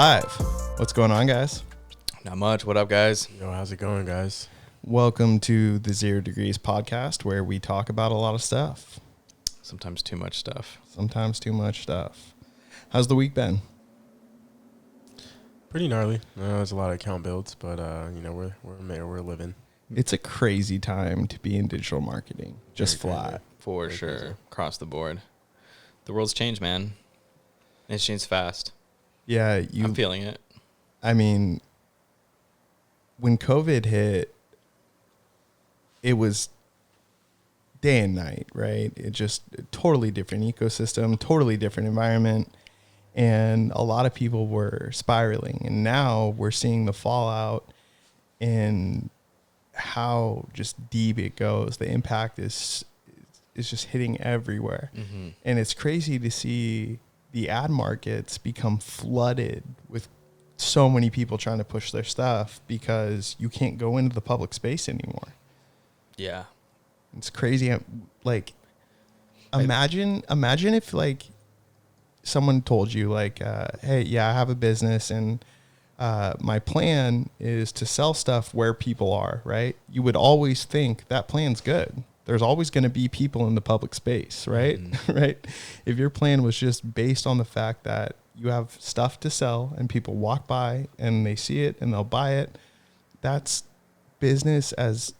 live. What's going on, guys? Not much. What up, guys? Yo, how's it going, guys? Welcome to the 0 Degrees podcast, where we talk about a lot of stuff. Sometimes too much stuff. Sometimes too much stuff. How's the week been? Pretty gnarly. There's a lot of account builds, but we're living. It's a crazy time to be in digital marketing. Just Very flat. crazy. For Very sure. crazy. Across the board. The world's changed, man. It's changed fast. Yeah, I'm feeling it. I mean, when COVID hit, it was day and night, right? It just totally different ecosystem, totally different environment. And a lot of people were spiraling. And now we're seeing the fallout and how just deep it goes. The impact is just hitting everywhere. Mm-hmm. And it's crazy to see the ad markets become flooded with so many people trying to push their stuff because you can't go into the public space anymore. Yeah. It's crazy. Like, imagine if like someone told you like, hey, yeah, I have a business and my plan is to sell stuff where people are, right? You would always think that plan's good. There's always going to be people in the public space, right? Mm-hmm. Right? If your plan was just based on the fact that you have stuff to sell and people walk by and they see it and they'll buy it, that's business as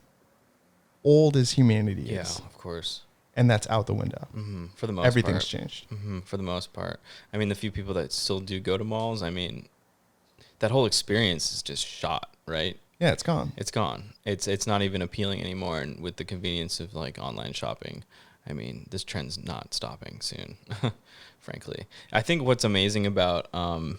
old as humanity Yeah, is. of course. And that's out the window. Mm-hmm. For the most Everything's part. changed. Mm-hmm. For the most part. I mean, the few people that still do go to malls, I mean, that whole experience is just shot, right? Yeah, it's gone. It's gone. It's not even appealing anymore. And with the convenience of like online shopping, I mean, this trend's not stopping soon, frankly. I think what's amazing about all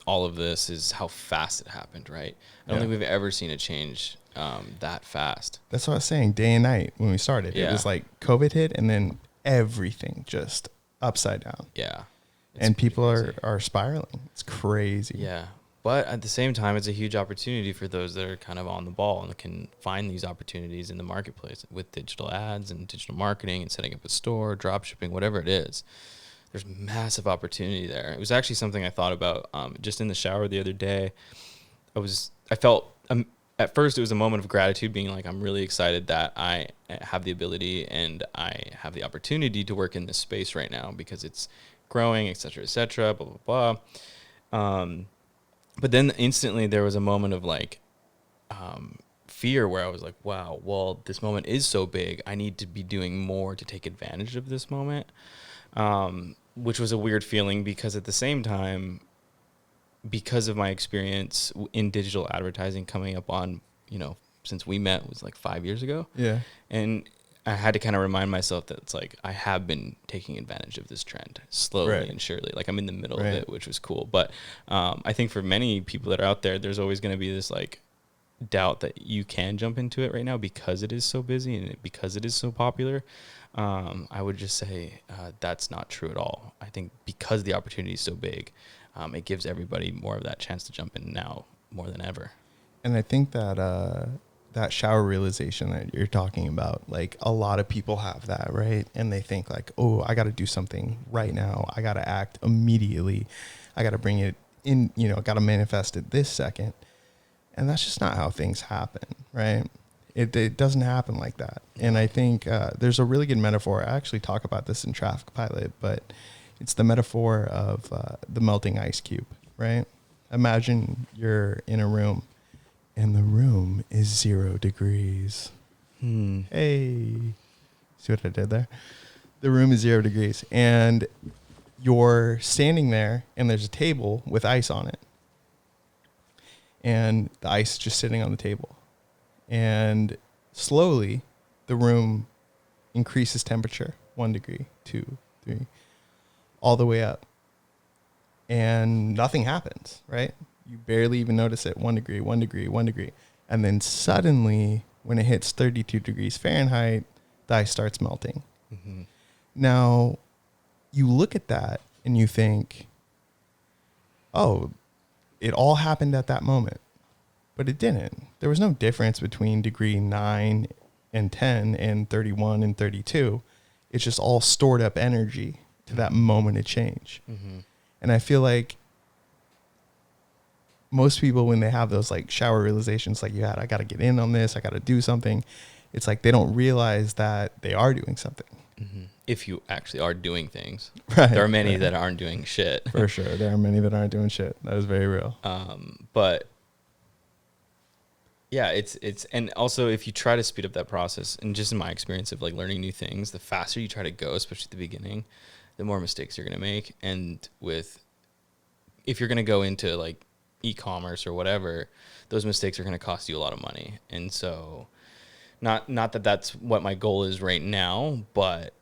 of this is how fast it happened, right? I don't think we've ever seen a change that fast. That's what I was saying, day and night when we started. Yeah. It was like COVID hit and then everything just upside down. Yeah. And people crazy. are spiraling. It's crazy. Yeah. But at the same time, it's a huge opportunity for those that are kind of on the ball and can find these opportunities in the marketplace with digital ads and digital marketing and setting up a store, drop shipping, whatever it is. There's massive opportunity there. It was actually something I thought about just in the shower the other day. I felt at first it was a moment of gratitude, being like, I'm really excited that I have the ability and I have the opportunity to work in this space right now because it's growing, et cetera, blah, blah, blah. But then instantly there was a moment of like fear where I was like, wow, well, this moment is so big. I need to be doing more to take advantage of this moment, which was a weird feeling because at the same time, because of my experience in digital advertising coming up on, since we met was like 5 years ago. Yeah. And I had to kind of remind myself that it's like I have been taking advantage of this trend slowly and surely. Like I'm in the middle of it, which was cool. But I think for many people that are out there, there's always going to be this like doubt that you can jump into it right now because it is so busy and because it is so popular. I would just say that's not true at all. I think because the opportunity is so big, it gives everybody more of that chance to jump in now more than ever. And I think that that shower realization that you're talking about, like a lot of people have that, right? And they think like, oh, I got to do something right now. I got to act immediately. I got to bring it in, got to manifest it this second. And that's just not how things happen, right? It doesn't happen like that. And I think there's a really good metaphor. I actually talk about this in Traffic Pilot, but it's the metaphor of the melting ice cube, right? Imagine you're in a room and the room is 0 degrees. Hey, see what I did there? The room is 0 degrees and you're standing there and there's a table with ice on it. And the ice is just sitting on the table. And slowly the room increases temperature, 1 degree, 2, 3, all the way up. And nothing happens, right? You barely even notice it. 1 degree, 1 degree, 1 degree. And then suddenly, when it hits 32 degrees Fahrenheit, the ice starts melting. Mm-hmm. Now, you look at that and you think, oh, it all happened at that moment. But it didn't. There was no difference between degree 9 and 10 and 31 and 32. It's just all stored up energy to that moment of change. Mm-hmm. And I feel like most people, when they have those like shower realizations like you had, I got to get in on this, I got to do something, it's like they don't realize that they are doing something. Mm-hmm. If you actually are doing things, Right, there are many right. that aren't doing shit. For sure. There are many that aren't doing shit. That is very real. But yeah, and also if you try to speed up that process, and just in my experience of like learning new things, the faster you try to go, especially at the beginning, the more mistakes you're going to make. And if you're going to go into like e-commerce or whatever, those mistakes are going to cost you a lot of money. And so not that that's what my goal is right now, but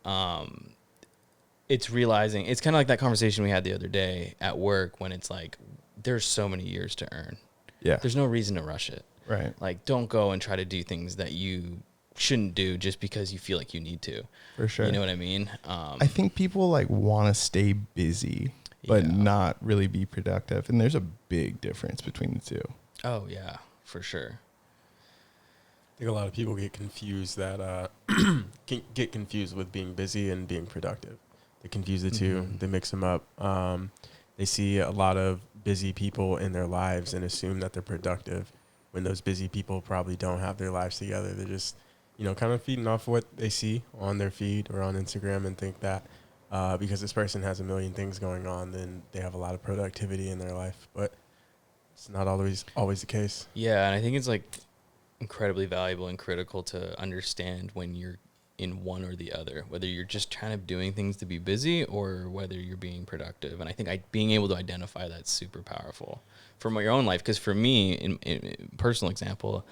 it's realizing, it's kind of like that conversation we had the other day at work when it's like, there's so many years to earn. Yeah. There's no reason to rush it. Right. Like, don't go and try to do things that you shouldn't do just because you feel like you need to. For sure. You know what I mean? I think people like want to stay busy, but not really be productive. And there's a big difference between the two. Oh, yeah, for sure. I think a lot of people get confused get confused with being busy and being productive. They confuse the two. Mm-hmm. They mix them up. They see a lot of busy people in their lives and assume that they're productive when those busy people probably don't have their lives together. They're just, kind of feeding off what they see on their feed or on Instagram and think that because this person has a million things going on, then they have a lot of productivity in their life. But it's not always the case. Yeah, and I think it's like incredibly valuable and critical to understand when you're in one or the other, whether you're just kind of doing things to be busy or whether you're being productive. And I think being able to identify that's super powerful from your own life. Because for me, in personal example,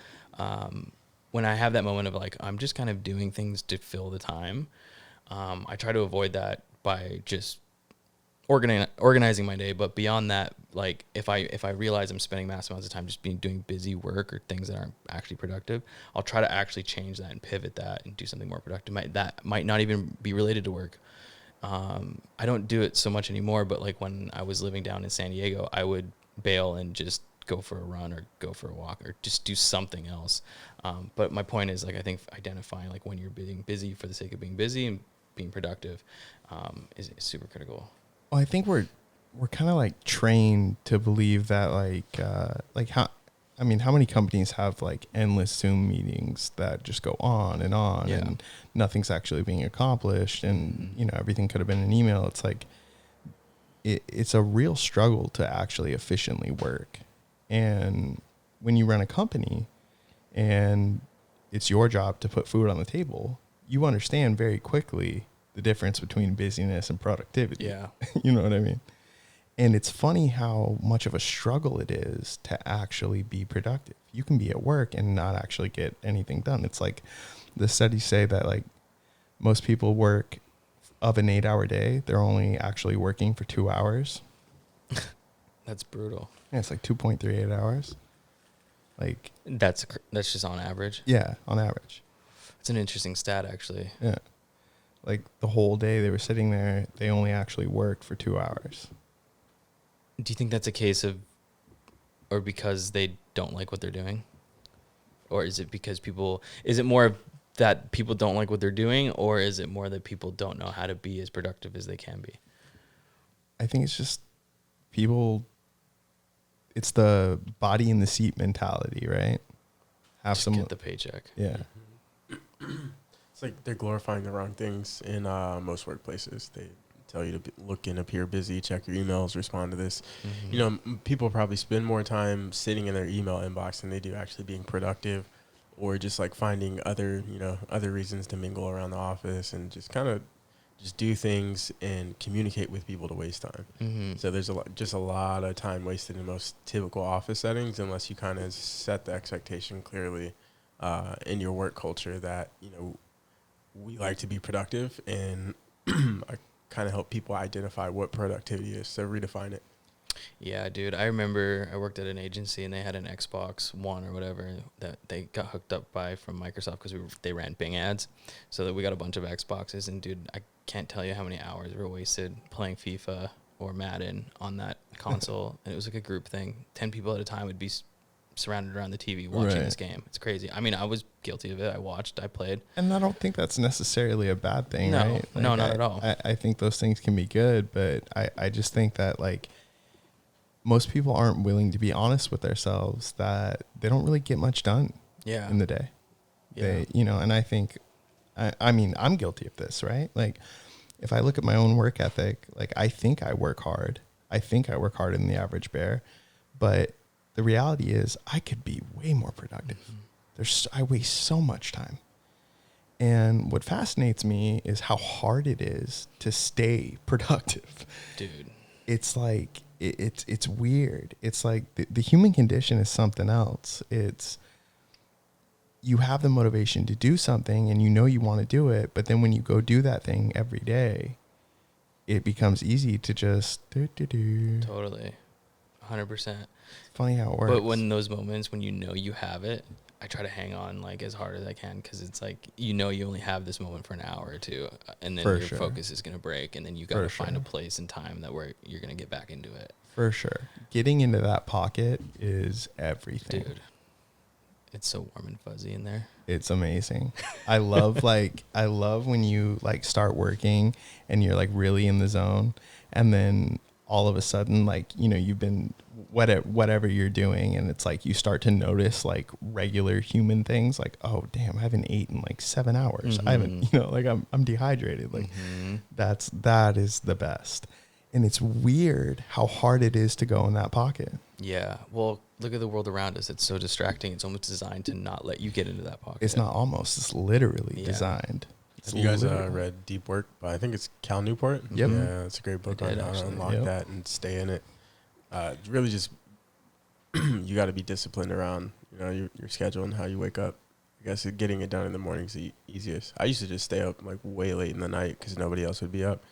when I have that moment of like, I'm just kind of doing things to fill the time, I try to avoid that by just organizing my day. But beyond that, like if I realize I'm spending mass amounts of time just doing busy work or things that aren't actually productive, I'll try to actually change that and pivot that and do something more productive. That might not even be related to work. I don't do it so much anymore, but like when I was living down in San Diego, I would bail and just go for a run or go for a walk or just do something else. But my point is, like, I think identifying like when you're being busy for the sake of being busy and being productive is super critical. Well, I think we're kind of like trained to believe that how many companies have like endless Zoom meetings that just go on and nothing's actually being accomplished and everything could have been an email. It's like it's a real struggle to actually efficiently work. And when you run a company and it's your job to put food on the table, you understand very quickly the difference between busyness and productivity. Yeah. You know what I mean? And it's funny how much of a struggle it is to actually be productive. You can be at work and not actually get anything done. It's like the studies say that like most people work of an 8-hour day, they're only actually working for 2 hours. That's brutal. Yeah, it's like 2.38 hours. Like that's just on average. Yeah, on average. It's an interesting stat, actually. Yeah. Like the whole day they were sitting there, they only actually worked for 2 hours. Do you think that's a case of, or because they don't like what they're doing? Or is it because is it more of that people don't like what they're doing, or is it more that people don't know how to be as productive as they can be? I think it's just it's the body in the seat mentality, right? Just get the paycheck. Yeah. It's like they're glorifying the wrong things in most workplaces. They tell you to look and appear busy, check your emails, respond to this. Mm-hmm. People probably spend more time sitting in their email inbox than they do actually being productive, or just like finding other reasons to mingle around the office and just kind of just do things and communicate with people to waste time. Mm-hmm. So there's a lot of time wasted in most typical office settings unless you kind of set the expectation clearly in your work culture that, we like to be productive, and I kind of help people identify what productivity is, so redefine it. Yeah, dude. I remember I worked at an agency and they had an Xbox One or whatever that they got hooked up from Microsoft because they ran Bing ads. So that we got a bunch of Xboxes, and dude, I can't tell you how many hours were wasted playing FIFA or Madden on that console. And it was like a group thing. 10 people at a time would be surrounded around the TV watching this game. It's crazy. I mean, I was guilty of it. I watched, I played. And I don't think that's necessarily a bad thing, No, right? no, not at all. I think those things can be good, but I just think that like most people aren't willing to be honest with themselves that they don't really get much done Yeah. in the day. Yeah. They, you know, and I think, I mean, I'm guilty of this, right? Like, if I look at my own work ethic, like, I think I work hard. I think I work harder than the average bear, but the reality is I could be way more productive. I waste so much time. And what fascinates me is how hard it is to stay productive. Dude. It's like, it's weird. It's like the human condition is something else. It's, you have the motivation to do something and you know you want to do it, but then when you go do that thing every day, it becomes easy to just Totally. 100%. It's funny how it works. But when those moments when you know you have it, I try to hang on like as hard as I can, because it's like, you know, you only have this moment for an hour or two, and then For your sure. focus is going to break, and then you got to For find a sure. place and time that where you're going to get back into it. For sure. Getting into that pocket is everything. Dude, it's so warm and fuzzy in there. It's amazing. I love when you like start working and you're like really in the zone, and then all of a sudden, like, you know, you've been whatever you're doing, and it's like you start to notice like regular human things, like, oh damn, I haven't eaten like 7 hours. I haven't, you know, like I'm dehydrated. Like that is the best. And it's weird how hard it is to go in that pocket. Yeah. Well, look at the world around us. It's so distracting. It's almost designed to not let you get into that pocket. It's not almost, it's literally Yeah. designed. Have you guys literally. read Deep Work? I think it's Cal Newport. Yep. Yeah, it's a great book I on did, how to actually. unlock Yep. that and stay in it. It's really just you got to be disciplined around, you know, your schedule and how you wake up. I guess getting it done in the morning is the easiest. I used to just stay up like way late in the night because nobody else would be up,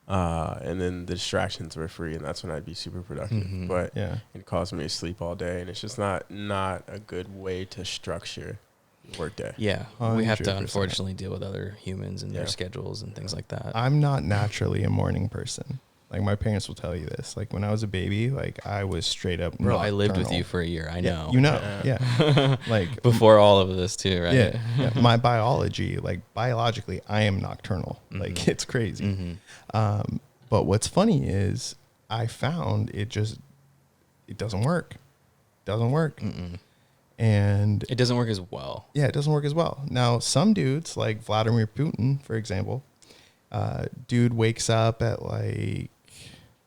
and then the distractions were free, and that's when I'd be super productive. But Yeah. it caused me to sleep all day, and it's just not a good way to structure your work day. Yeah. We have to 100%. unfortunately deal with other humans and Yeah. their schedules and things like that. I'm not naturally a morning person. Like, my parents will tell you this. Like, when I was a baby, like, I was straight up Bro, I lived with nocturnal. you for a year. I Yeah, know. you know. Yeah. Like, Before all of this too, right? yeah, my biology, like, biologically, I am nocturnal. Like, it's crazy. But what's funny is I found it doesn't work. Doesn't work. And It doesn't work as well. yeah, it doesn't work as well. Now, some dudes, like Vladimir Putin, for example, dude wakes up at like,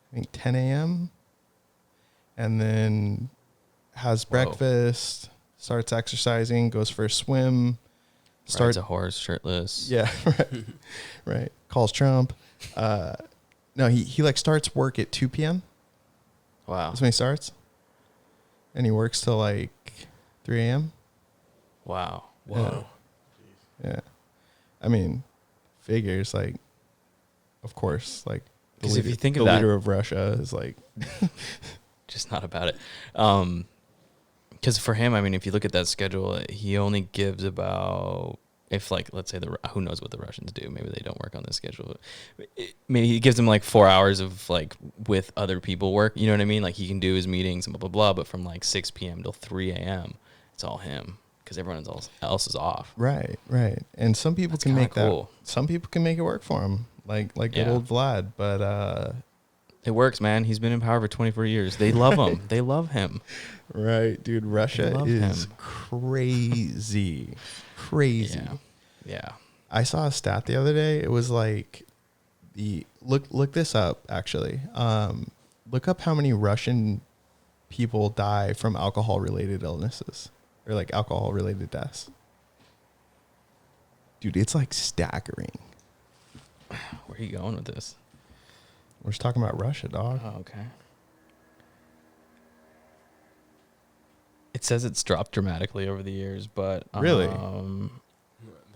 I think 10 a.m. and then has breakfast, starts exercising, goes for a swim, Rides a horse shirtless. yeah, right. Calls Trump. No, he like starts work at 2 p.m. Wow. That's when he starts, and he works till like 3 a.m. Wow. Whoa. Yeah, I mean, figures like, of course, like the 'Cause if leader, you think the of that- leader of Russia is like, Just not about it. Because for him, I mean, if you look at that schedule, he only gives about, if like, let's say who knows what the Russians do? Maybe they don't work on this schedule. Maybe he gives them like 4 hours of like with other people work. You know what I mean? Like he can do his meetings and blah, blah, blah. But from like 6 p.m. till 3 a.m., it's all him because everyone else is off. right. And some people That's can kinda make cool. that. Some people can make it work for him, like good Yeah. old Vlad. But It works, man. He's been in power for 24 years. They love him. They love him. right, dude, Russia love is him. crazy. Yeah. I saw a stat the other day. It was like look this up actually. Look up how many Russian people die from alcohol related illnesses or like alcohol related deaths. Dude, it's like staggering. Where are you going with this? We're just talking about Russia, dog. Oh, okay. It says it's dropped dramatically over the years, but Really?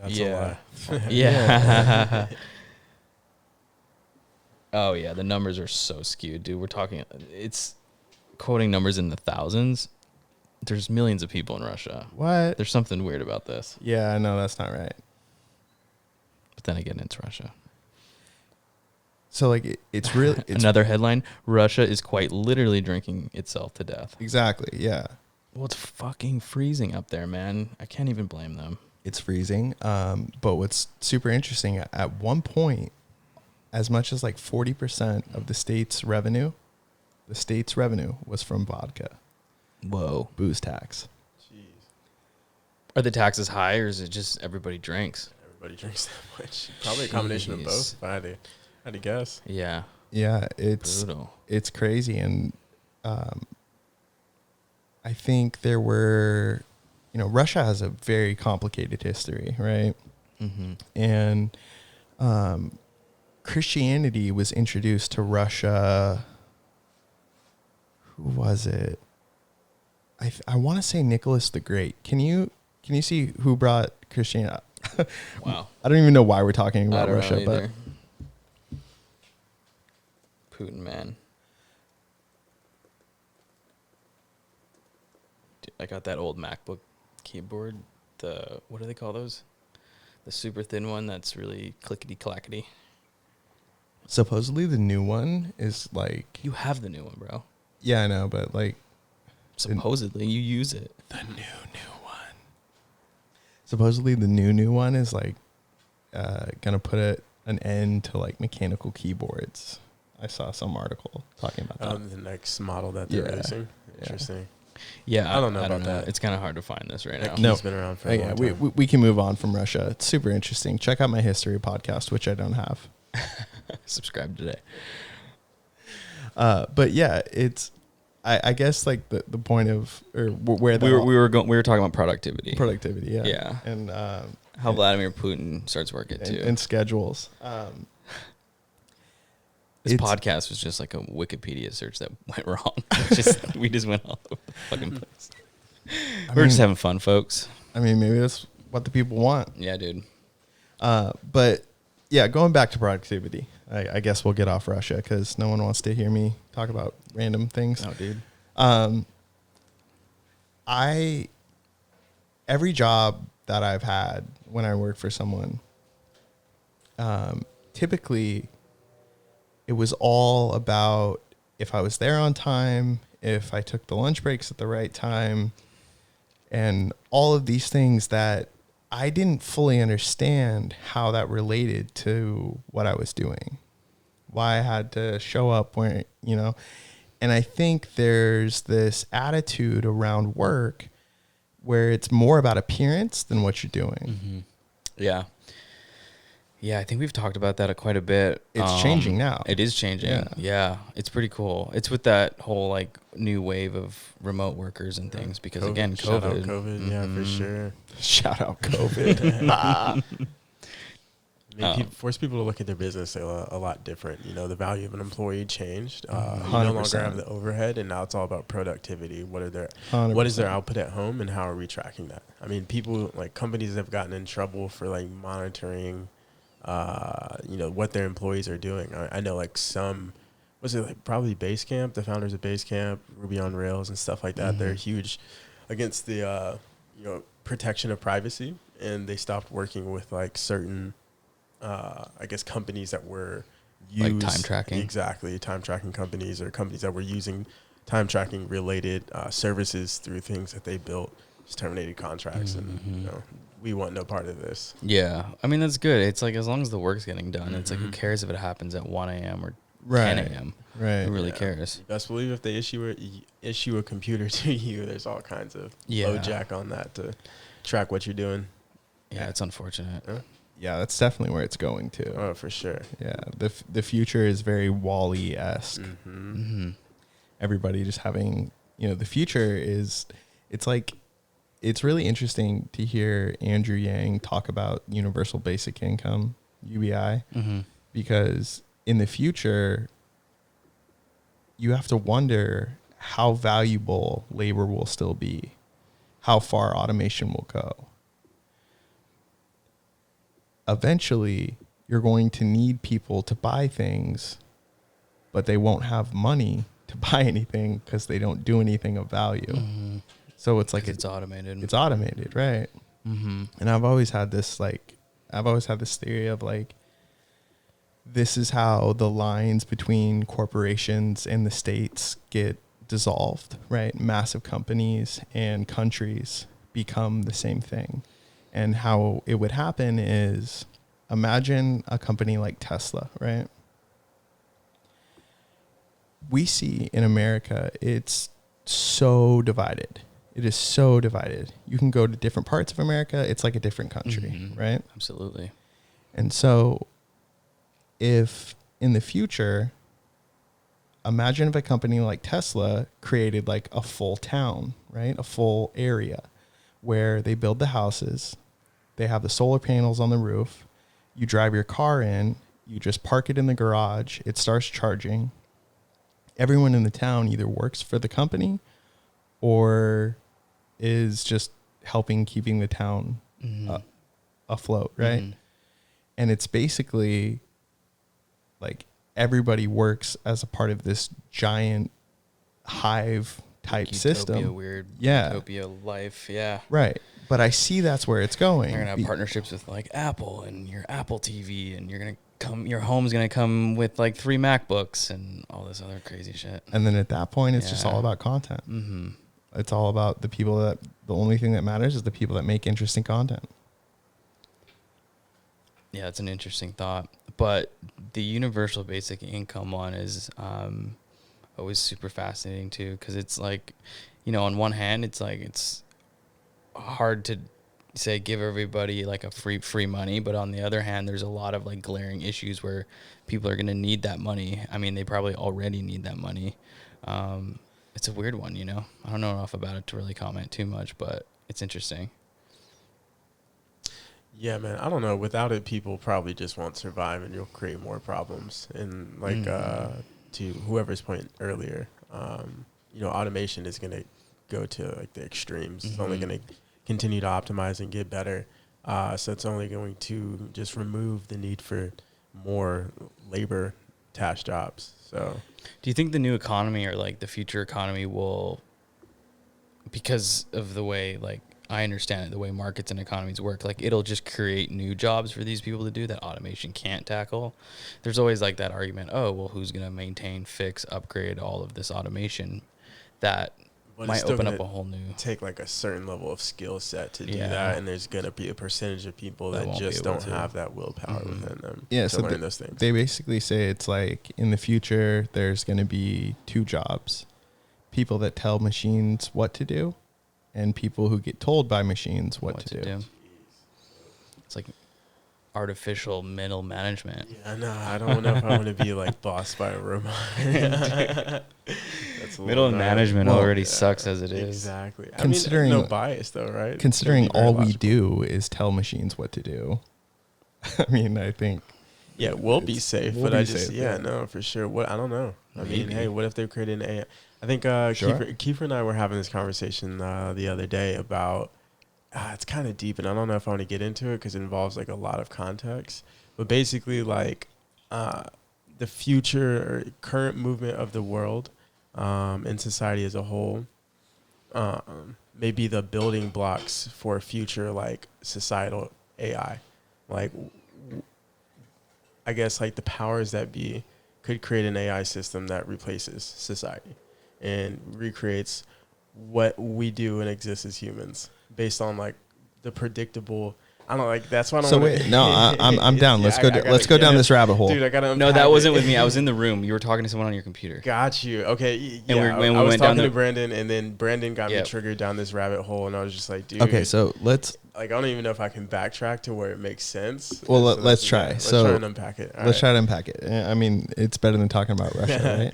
That's yeah. a lie. Yeah. Oh yeah, the numbers are so skewed, dude. We're talking, it's quoting numbers in the thousands. There's millions of people in Russia. What? There's something weird about this. Yeah, no, that's not right. But then again, it's Russia. So like it's really it's Another headline, Russia is quite literally drinking itself to death. exactly, yeah. Well, it's fucking freezing up there, man. I can't even blame them. It's freezing. But what's super interesting, at one point, as much as like 40% of the state's revenue, the state's revenue was from vodka, Whoa. booze tax. Jeez. Are the taxes high, or is it just everybody drinks? Everybody drinks that much. Probably a combination of both, Jeez. if I had to guess. Yeah. Yeah, it's Brutal. crazy. And I think there were, Russia has a very complicated history, right? Mm-hmm. And Christianity was introduced to Russia. Who was it? I want to say Nicholas the Great. Can you see who brought Christianity? Wow. I don't even know why we're talking I about don't Russia, know but either. Putin, man. Dude, I got that old MacBook keyboard. What do they call those? The super thin one that's really clickety clackety. supposedly the new one is like, You have the new one, bro. yeah, I know, but like Supposedly, you use it. the new one. Supposedly the new one is like gonna put an end to like mechanical keyboards. I saw some article talking about that. The next model that they're Yeah. releasing. Yeah. Interesting. Yeah, I don't know about that. It's kind of hard to find this right now. That No. key's been around for a Yeah, long we, time. we can move on from Russia. It's super interesting. Check out my history podcast, which I don't have. Subscribe today. But yeah, it's I guess like the point of or where the We were talking about productivity. productivity, yeah, Yeah. and How Vladimir Putin starts working too. and schedules. This it's- podcast was just like a Wikipedia search that went wrong. We just went all over the fucking place. We're just having fun, folks. I mean, maybe that's what the people want. Yeah, dude. But yeah, going back to productivity, I guess we'll get off Russia because no one wants to hear me talk about random things. No, dude. Every job that I've had when I work for someone, typically it was all about if I was there on time, if I took the lunch breaks at the right time, and all of these things that I didn't fully understand how that related to what I was doing, why I had to show up when, and I think there's this attitude around work where it's more about appearance than what you're doing. Mm-hmm. Yeah. Yeah, I think we've talked about that quite a bit. It's changing now. It is changing. Yeah. It's pretty cool. It's with that whole like new wave of remote workers and things because again, COVID. Shout out COVID, yeah, for sure. Shout out COVID. I mean, force people to look at their business a lot different. The value of an employee changed. You no 100%. longer have the overhead, and now it's all about productivity. What is their 100%. output at home, and how are we tracking that? I mean, companies have gotten in trouble for like monitoring, what their employees are doing. I know like probably Basecamp, the founders of Basecamp, Ruby on Rails, and stuff like that. Mm-hmm. They're huge against the protection of privacy, and they stopped working with like certain. I guess companies that were used Like time tracking. Exactly, time tracking companies or companies that were using time tracking related services through things that they built, just terminated contracts, and we want no part of this. Yeah. I mean, that's good. It's like as long as the work's getting done, it's like who cares if it happens at 1 a.m. or 10 a.m. Right. Who really cares? You best believe if they issue a computer to you, there's all kinds of LoJack on that to track what you're doing. Yeah, it's unfortunate. Yeah, that's definitely where it's going to. Oh, for sure. Yeah, the future is very Wall-E-esque. Everybody just having, the future is, it's like, it's really interesting to hear Andrew Yang talk about universal basic income, UBI, because in the future, you have to wonder how valuable labor will still be, how far automation will go. Eventually, you're going to need people to buy things, but they won't have money to buy anything because they don't do anything of value. So it's like It's automated. It's automated, right? And I've always had this theory of like, this is how the lines between corporations and the states get dissolved, right? Massive companies and countries become the same thing. And how it would happen is, imagine a company like Tesla, right? we see in America, it's so divided. It is so divided. You can go to different parts of America. It's like a different country, right? Absolutely. And so if in the future, imagine if a company like Tesla created like a full town, right? A full area where they build the houses, they have the solar panels on the roof, you drive your car in, you just park it in the garage, it starts charging. Everyone in the town either works for the company or is just helping keeping the town afloat, right? And it's basically like everybody works as a part of this giant hive type Utopia, system. weird Yeah. utopia life. Yeah. Right. But I see that's where it's going. They're gonna have partnerships with like Apple and your Apple TV, and your home's gonna come with like 3 MacBooks and all this other crazy shit. And then at that point, it's just all about content. It's all about the only thing that matters is the people that make interesting content. Yeah, it's an interesting thought. But the universal basic income one is always super fascinating too, because it's like, on one hand, it's like it's hard to say give everybody like a free money, but on the other hand, there's a lot of like glaring issues where people are going to need that money. I mean, they probably already need that money. It's a weird one, I don't know enough about it to really comment too much, but it's interesting. Yeah, man, I don't know. Without it, people probably just won't survive, and you'll create more problems. And like to whoever's point earlier, automation is going to go to like the extremes. It's only going to continue to optimize and get better. So it's only going to just remove the need for more labor task jobs. So do you think the new economy or like the future economy will, because of the way like I understand it, the way markets and economies work, like it'll just create new jobs for these people to do that automation can't tackle? There's always like that argument, oh, well, who's going to maintain, fix, upgrade all of this automation? That might open up a whole new... take like a certain level of skill set to do that, and there's going to be a percentage of people that just don't have that willpower within them to learn those things. They basically say it's like in the future, there's going to be 2 jobs. People that tell machines what to do and people who get told by machines what to do. It's like artificial middle management. Yeah, no, I don't know if I want to be like bossed by a robot. Middle management already sucks as it is. Exactly. Considering, I mean, no bias though, right? Considering all we do is tell machines what to do. I mean, I think. Yeah, we'll be safe, but I just, no, for sure. I don't know. I mean, hey, what if they're creating AI? I think Kiefer and I were having this conversation the other day about, it's kind of deep, and I don't know if I want to get into it because it involves like a lot of context. But basically, like the future or current movement of the world and society as a whole may be the building blocks for future like societal AI. Like, I guess like the powers that be could create an AI system that replaces society and recreates what we do and exist as humans based on like the predictable. I don't know, like that's why I don't. So wait, no, I'm down. Let's go down this rabbit hole. Dude, I gotta. No, that wasn't with me. I was in the room. You were talking to someone on your computer. Got you. Okay. Yeah. And I was talking to Brandon, and then Brandon got me triggered down this rabbit hole, and I was just like, dude. Okay, so let's. Like, I don't even know if I can backtrack to where it makes sense. Well, let's try. Let's try and unpack it. Let's try to unpack it. I mean, it's better than talking about Russia, right?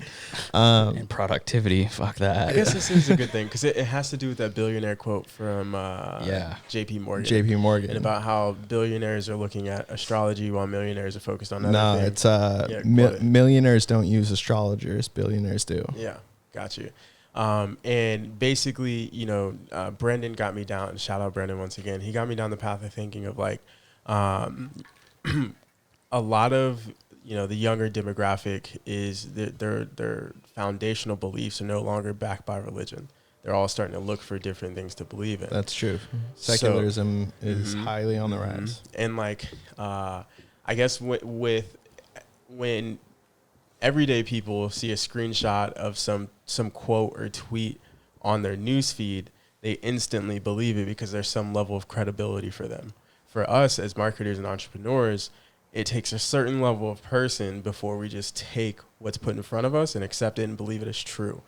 And productivity. Fuck that. I guess this is a good thing because it has to do with that billionaire quote from J.P. Morgan. J.P. Morgan. And about how billionaires are looking at astrology while millionaires are focused on other things. No, it's millionaires don't use astrologers. Billionaires do. Yeah, got you. And basically, Brendan got me down. Shout out Brendan once again. He got me down the path of thinking of like a lot of the younger demographic is their foundational beliefs are no longer backed by religion. They're all starting to look for different things to believe in. That's true. Secularism is highly on the rise. And like, I guess when everyday people see a screenshot of some quote or tweet on their news feed, they instantly believe it because there's some level of credibility for them. For us as marketers and entrepreneurs, it takes a certain level of person before we just take what's put in front of us and accept it and believe it is true.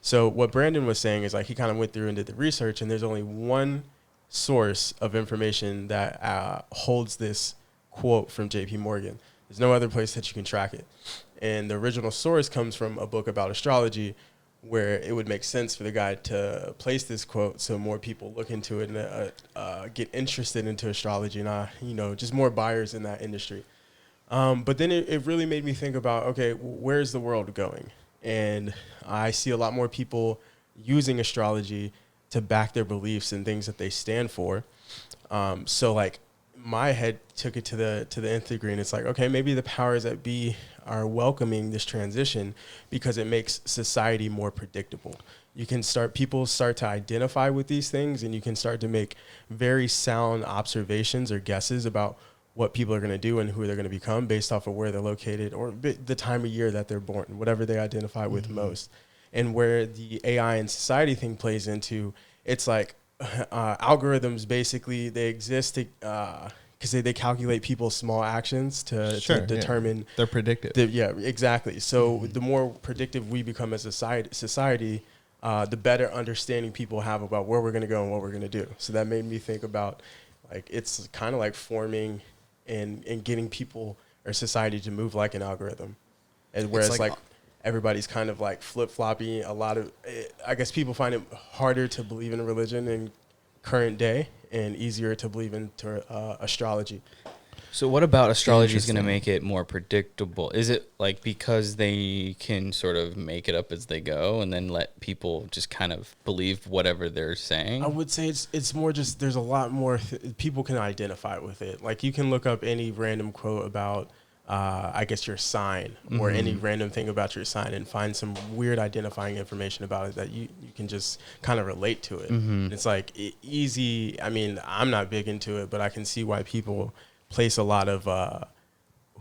So what Brandon was saying is like he kind of went through and did the research, and there's only one source of information that holds this quote from J.P. Morgan. There's no other place that you can track it. And the original source comes from a book about astrology, where it would make sense for the guy to place this quote so more people look into it and get interested into astrology and, just more buyers in that industry. But then it really made me think about, okay, where's the world going? And I see a lot more people using astrology to back their beliefs and things that they stand for. So like my head took it to the nth degree, and it's like, okay, maybe the powers that be are welcoming this transition because it makes society more predictable. People start to identify with these things, and you can start to make very sound observations or guesses about what people are going to do and who they're going to become based off of where they're located or the time of year that they're born, whatever they identify with most. And where the AI and society thing plays into, it's like algorithms basically, they exist because they calculate people's small actions to determine. They're predictive. Exactly. So the more predictive we become as a society, the better understanding people have about where we're going to go and what we're going to do. So that made me think about, like, it's kind of like forming and getting people or society to move like an algorithm. And whereas like everybody's kind of like flip-floppy, I guess people find it harder to believe in religion in current day and easier to believe into astrology. So what about astrology is going to make it more predictable? Is it like because they can sort of make it up as they go and then let people just kind of believe whatever they're saying? I would say it's more just there's a lot more people can identify with it. Like you can look up any random quote about I guess your sign or any random thing about your sign and find some weird identifying information about it that you can just kind of relate to it. It's like easy. I mean, I'm not big into it, but I can see why people place a lot of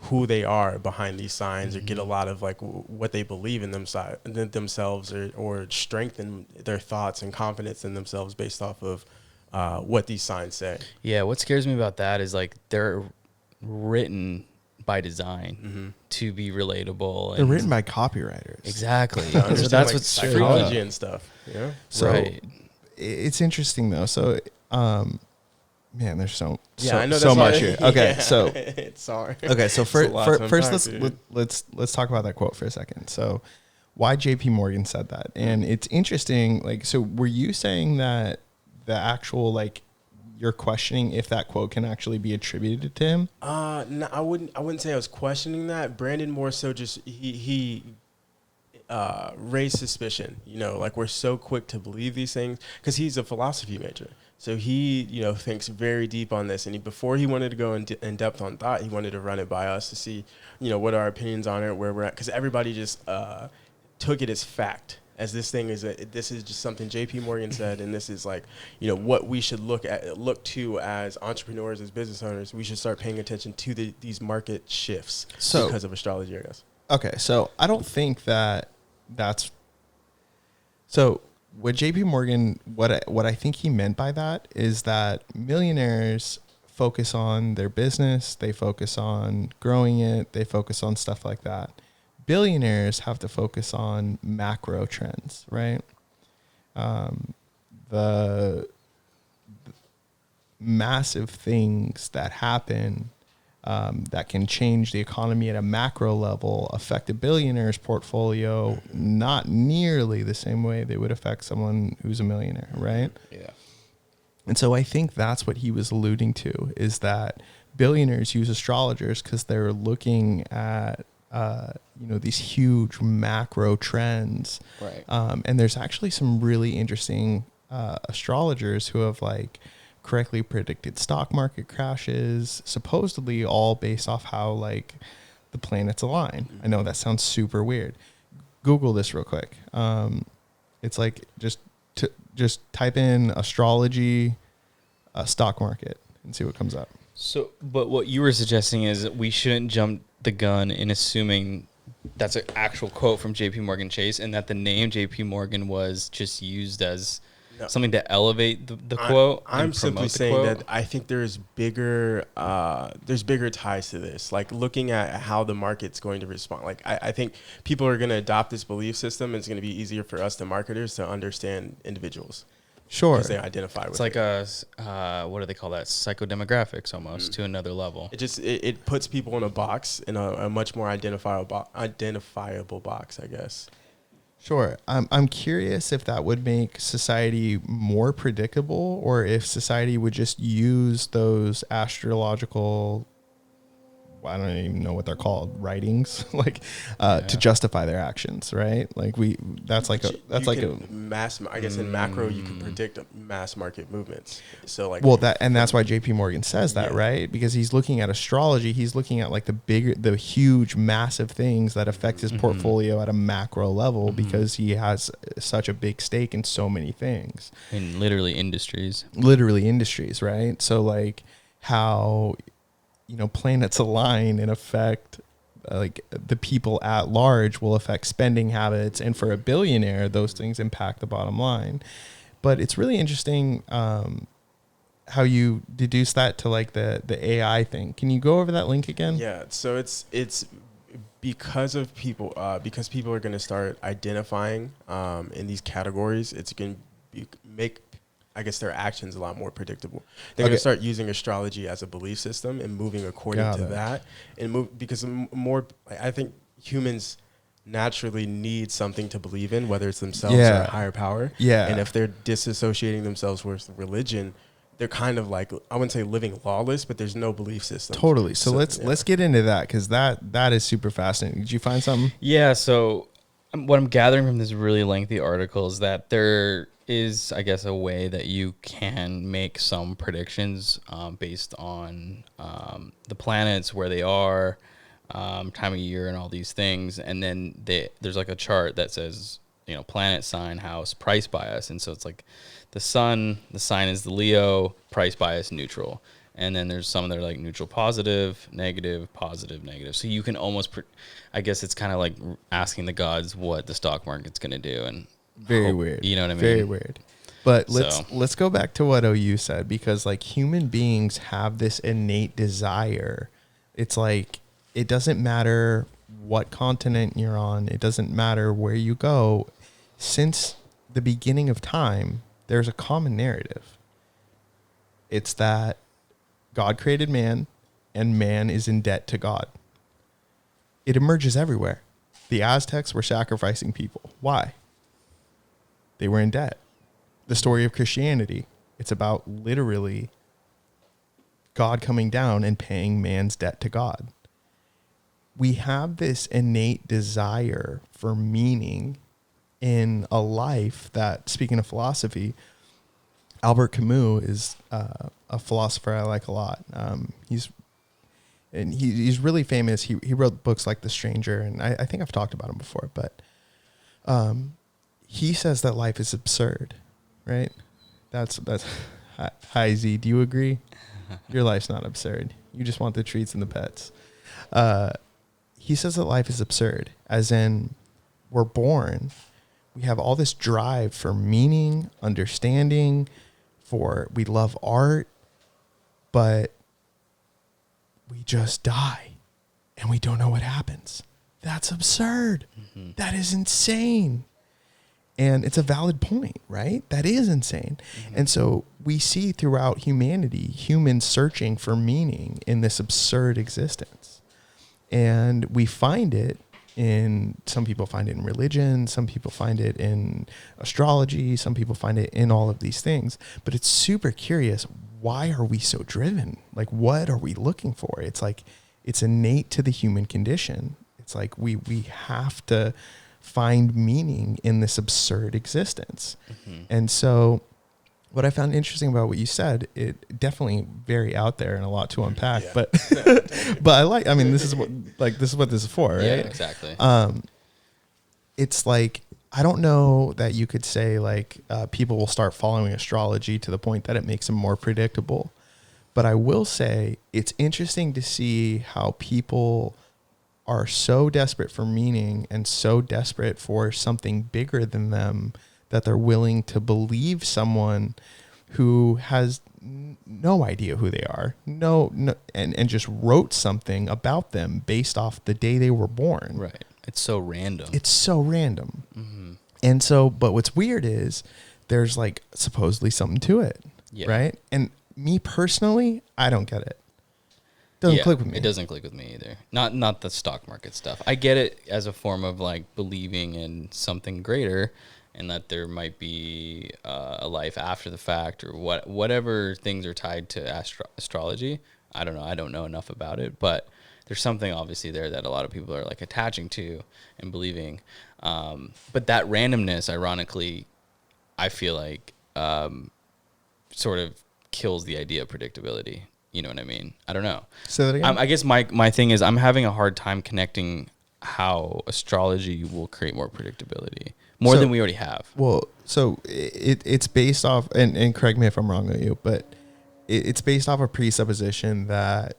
who they are behind these signs or get a lot of like what they believe in themselves or strengthen their thoughts and confidence in themselves based off of what these signs say. Yeah, what scares me about that is like they're written by design to be relatable. They're written by copywriters. Exactly. So that's like what's psychology and stuff. Yeah. So right. It's interesting though. So man, there's so much here. Okay, so sorry. Okay, so first let's talk about that quote for a second. So why J.P. Morgan said that, and it's interesting. Like, so were you saying that the actual like you're questioning if that quote can actually be attributed to him? No, I wouldn't say I was questioning that. Brandon more so just he raised suspicion. Like we're so quick to believe these things because he's a philosophy major. So he, thinks very deep on this. And before he wanted to go in depth on thought, he wanted to run it by us to see, what our opinions on it, where we're at. Because everybody just took it as fact, as this is just something J.P. Morgan said. And this is like, what we should look to as entrepreneurs, as business owners. We should start paying attention to these market shifts because of astrology, I guess. Okay, so I don't think that's... So... What J.P. Morgan, what I think he meant by that is that millionaires focus on their business, they focus on growing it, they focus on stuff like that. Billionaires have to focus on macro trends, right? The massive things that happen that can change the economy at a macro level affect a billionaire's portfolio not nearly the same way they would affect someone who's a millionaire, right? Yeah. And so I think that's what he was alluding to, is that billionaires use astrologers because they're looking at these huge macro trends. Right. And there's actually some really interesting astrologers who have like correctly predicted stock market crashes, supposedly all based off how like the planets align. I know that sounds super weird. Google this real quick. It's like just type in astrology stock market and see what comes up. So, but what you were suggesting is that we shouldn't jump the gun in assuming that's an actual quote from J.P. Morgan Chase and that the name J.P. Morgan was just used as No. something to elevate the quote? I'm and simply promote the saying quote? that I think there's bigger ties to this. Like looking at how the market's going to respond. Like I think people are going to adopt this belief system. It's going to be easier for us, the marketers, to understand individuals Sure. because they identify with It's like it. what do they call that? Psychodemographics almost to another level. It puts people in a box, in a much more identifiable box, I guess. Sure. I'm curious if that would make society more predictable, or if society would just use those astrological, I don't even know what they're called, writings, like to justify their actions, right? Like that's like a mass. I guess in macro, you can predict mass market movements. So like, well, that's why JP Morgan says that, Yeah. right? Because he's looking at astrology, he's looking at like the huge, massive things that affect his portfolio at a macro level, because he has such a big stake in so many things. In literally industries. Right? So like how, planets align and affect like the people at large will affect spending habits, and for a billionaire, those things impact the bottom line. But it's really interesting how you deduce that to like the AI thing. Can you go over that link again? Yeah, so it's because people are going to start identifying in these categories. It's going to make, I guess, their actions a lot more predictable. They're going to start using astrology as a belief system and moving according to that, and because more. I think humans naturally need something to believe in, whether it's themselves or a higher power. Yeah. And if they're disassociating themselves with religion, they're kind of like, I wouldn't say living lawless, but there's no belief system. Totally. So let's get into that, because that is super fascinating. Did you find something? Yeah. So what I'm gathering from this really lengthy article is that there is, I guess, a way that you can make some predictions based on the planets, where they are, time of year, and all these things. And then there's like a chart that says, planet, sign, house, price bias. And so it's like the sign is the Leo, price bias, neutral. And then there's some that are like neutral, positive, negative. So you can almost, I guess it's kind of like asking the gods what the stock market's going to do. And very weird. You know what I mean? Very weird. But let's go back to what OU said, because like human beings have this innate desire. It's like, it doesn't matter what continent you're on. It doesn't matter where you go. Since the beginning of time, there's a common narrative. It's that God created man, and man is in debt to God. It emerges everywhere. The Aztecs were sacrificing people. Why? They were in debt. The story of Christianity, it's about literally God coming down and paying man's debt to God. We have this innate desire for meaning in a life that, speaking of philosophy, Albert Camus is a philosopher I like a lot. He's really famous. He wrote books like The Stranger, and I think I've talked about him before, but he says that life is absurd, right? That's hi Z, do you agree? Your life's not absurd. You just want the treats and the pets. He says that life is absurd, as in we're born, we have all this drive for meaning, understanding, we love art, but we just die and we don't know what happens. That's absurd. Mm-hmm. That is insane. And it's a valid point, right? That is insane. Mm-hmm. And so we see throughout humanity, humans searching for meaning in this absurd existence. And we find it some people find it in religion, some people find it in astrology, some people find it in all of these things. But it's super curious. Why are we so driven? Like, what are we looking for? It's like, it's innate to the human condition. It's like we have to find meaning in this absurd existence. Mm-hmm. And so what I found interesting about what you said, it definitely very out there and a lot to unpack, but this is what this is for, right? Yeah, exactly. It's like, I don't know that you could say like people will start following astrology to the point that it makes them more predictable. But I will say it's interesting to see how people are so desperate for meaning and so desperate for something bigger than them that they're willing to believe someone who has no idea who they are, and just wrote something about them based off the day they were born. Right. It's so random. It's so random. Mm-hmm. And so, but what's weird is there's like supposedly something to it, right? And me personally, I don't get it. Doesn't click with me. It doesn't click with me either. Not the stock market stuff. I get it as a form of like believing in something greater, and that there might be a life after the fact, or whatever things are tied to astrology. I don't know. I don't know enough about it, but there's something obviously there that a lot of people are like attaching to and believing. But that randomness, ironically, I feel like sort of kills the idea of predictability. You know what I mean? I don't know. Say that again. I guess my thing is I'm having a hard time connecting how astrology will create more predictability, more than we already have. Well, so it's based off, and correct me if I'm wrong with you, but it's based off a presupposition that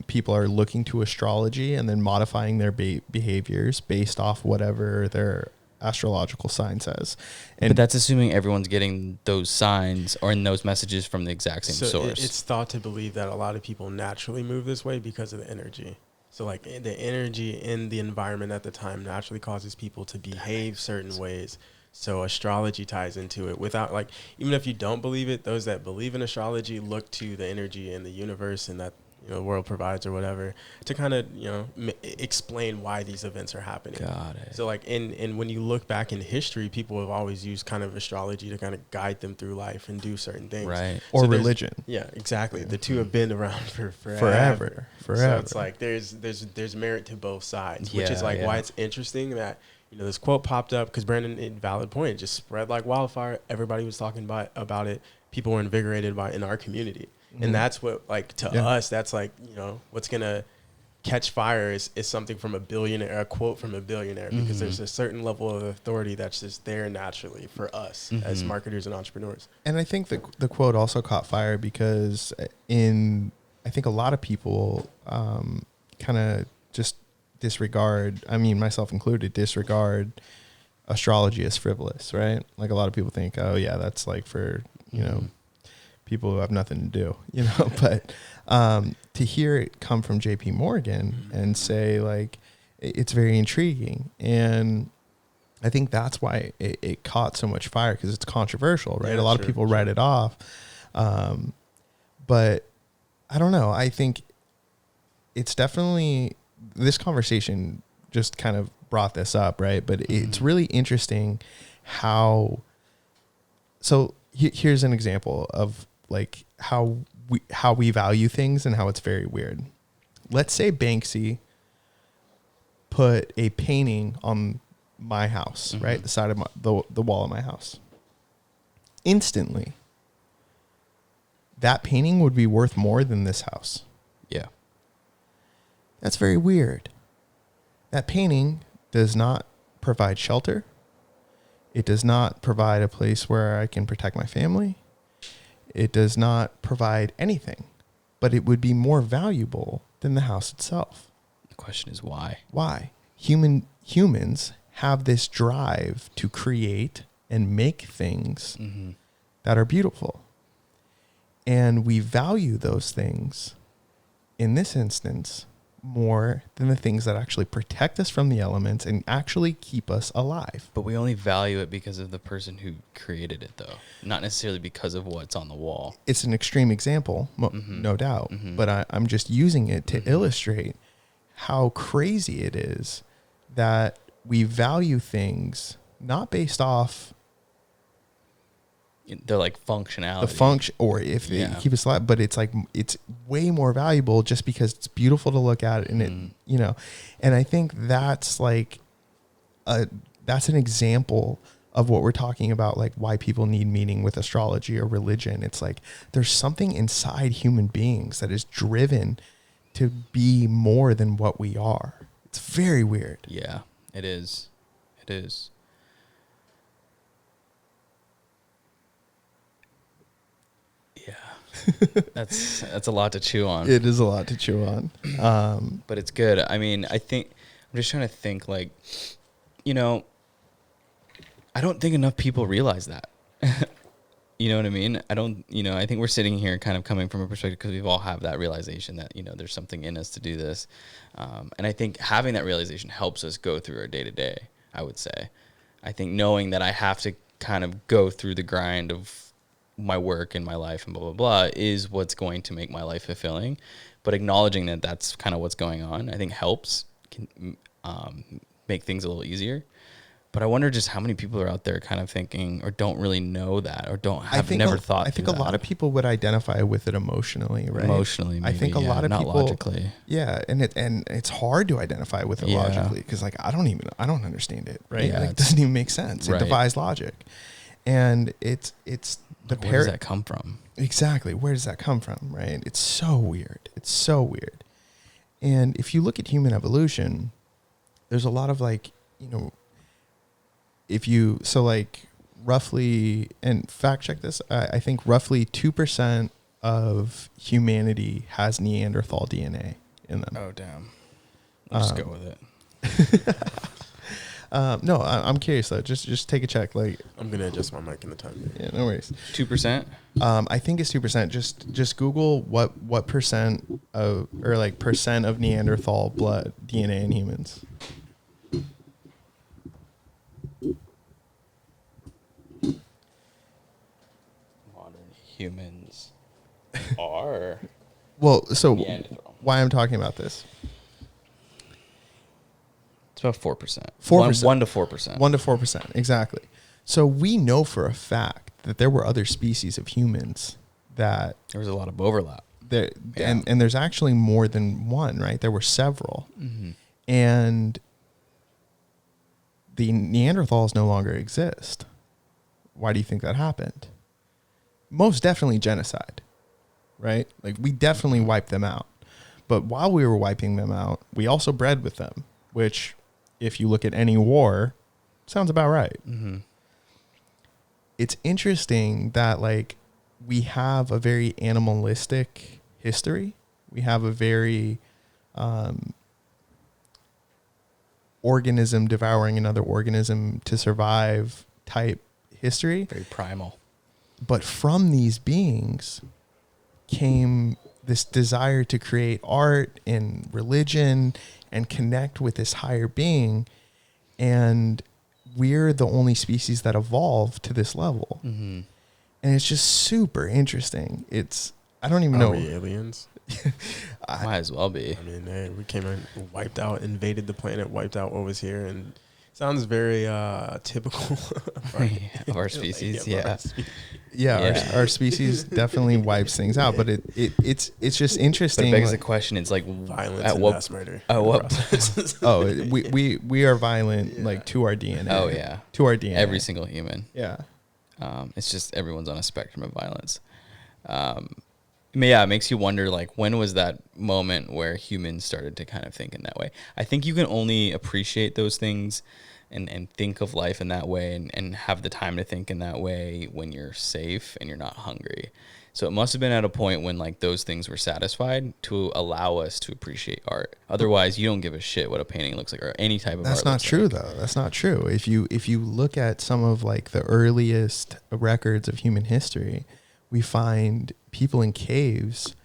people are looking to astrology and then modifying their behaviors based off whatever their astrological sign says. But that's assuming everyone's getting those signs or in those messages from the exact same source. It's thought to believe that a lot of people naturally move this way because of the energy. So like the energy in the environment at the time naturally causes people to behave certain ways. So astrology ties into it without, like, even if you don't believe it, those that believe in astrology look to the energy in the universe and that, you know, the world provides or whatever to kind of, you know, explain why these events are happening. Got it. So like and when you look back in history, people have always used kind of astrology to kind of guide them through life and do certain things. Right. Or so religion. Yeah, exactly. The two have been around for Forever. So it's like there's merit to both sides, which is like why it's interesting that, you know, this quote popped up because Brandon, valid point, it just spread like wildfire. Everybody was talking about it. People were invigorated by it in our community. Mm-hmm. And that's what, like, to us, that's like, you know, what's going to catch fire is something from a billionaire, a quote from a billionaire, because there's a certain level of authority that's just there naturally for us as marketers and entrepreneurs. And I think the quote also caught fire because I think a lot of people kind of just disregard, I mean, myself included, disregard astrology as frivolous, right? Like a lot of people think, oh yeah, that's like for, you know, people who have nothing to do, you know, but to hear it come from JP Morgan and say like, it's very intriguing. And I think that's why it caught so much fire, because it's controversial, right? Yeah, a lot of people write it off. But I don't know. I think it's definitely, this conversation just kind of brought this up, right? But it's really interesting how, so here's an example of like how we value things and how it's very weird. Let's say Banksy put a painting on my house, right? The side of the wall of my house. Instantly, that painting would be worth more than this house. Yeah. That's very weird. That painting does not provide shelter. It does not provide a place where I can protect my family. It does not provide anything, but it would be more valuable than the house itself. The question is why? Why? Humans have this drive to create and make things that are beautiful. And we value those things, in this instance, more than the things that actually protect us from the elements and actually keep us alive. But we only value it because of the person who created it, though, not necessarily because of what's on the wall. It's an extreme example, no doubt, but I'm just using it to illustrate how crazy it is that we value things not based off They're like functionality. the function, or if they keep us alive, but it's like, it's way more valuable just because it's beautiful to look at and it, you know, and I think that's like that's an example of what we're talking about, like why people need meaning with astrology or religion. It's like, there's something inside human beings that is driven to be more than what we are. It's very weird. Yeah, it is. It is. That's a lot to chew on. It is a lot to chew on. But it's good. I mean, I'm just trying to think, like, you know, I don't think enough people realize that. You know what I mean? I think we're sitting here kind of coming from a perspective because we've all have that realization that, there's something in us to do this. And I think having that realization helps us go through our day to day, I would say. I think knowing that I have to kind of go through the grind of my work and my life and blah, blah, blah is what's going to make my life fulfilling. But acknowledging that that's kind of what's going on, I think helps make things a little easier. But I wonder just how many people are out there kind of thinking or don't really know that or never thought. I think a lot of people would identify with it emotionally, right? Emotionally, maybe, I think a lot of not people, logically. Yeah, and it's hard to identify with it logically because like I don't understand it, right? Yeah, like, it doesn't even make sense. Right. It defies logic, and it's the Where does that come from? Exactly, where does that come from, right? It's so weird. It's so weird. And if you look at human evolution, there's a lot of like roughly, and fact check this, I think roughly 2% of humanity has Neanderthal DNA in them. Oh, damn. Let's just go with it. No, I'm curious though. Just take a check. Like, I'm gonna adjust my mic in the time. Yeah, no worries. 2%. I think it's 2%. Just Google what percent of percent of Neanderthal blood DNA in humans. Modern humans are Well, so Neanderthal. why I'm talking about this? It's about 4%. 4%. 1 to 4%. 1 to 4%, exactly. So we know for a fact that there were other species of humans that There was a lot of overlap. there, Yeah. and there's actually more than one, right? There were several, and the Neanderthals no longer exist. Why do you think that happened? Most definitely genocide, right? Like we definitely wiped them out. But while we were wiping them out, we also bred with them, which if you look at any war, sounds about right. Mm-hmm. It's interesting that like we have a very animalistic history. We have a very organism devouring another organism to survive type history. Very primal. But from these beings came this desire to create art and religion and connect with this higher being. And we're the only species that evolved to this level. Mm-hmm. And it's just super interesting. I don't even know. Are we aliens? Might as well be. I mean, hey, we came in, wiped out, invaded the planet, wiped out what was here, and sounds very typical of our species. Yeah. Yeah. Our species definitely wipes things out, but it's just interesting. But it begs the question: it's like violence at and what mass murder. At what? we are violent, like to our DNA. Oh yeah, to our DNA. Every single human. Yeah. It's just everyone's on a spectrum of violence. It makes you wonder, like, when was that moment where humans started to kind of think in that way? I think you can only appreciate those things and think of life in that way and have the time to think in that way when you're safe and you're not hungry. So it must have been at a point when, like, those things were satisfied to allow us to appreciate art. Otherwise, you don't give a shit what a painting looks like or any type of art. That's not true, though. That's not true. If you look at some of, like, the earliest records of human history, we find people in caves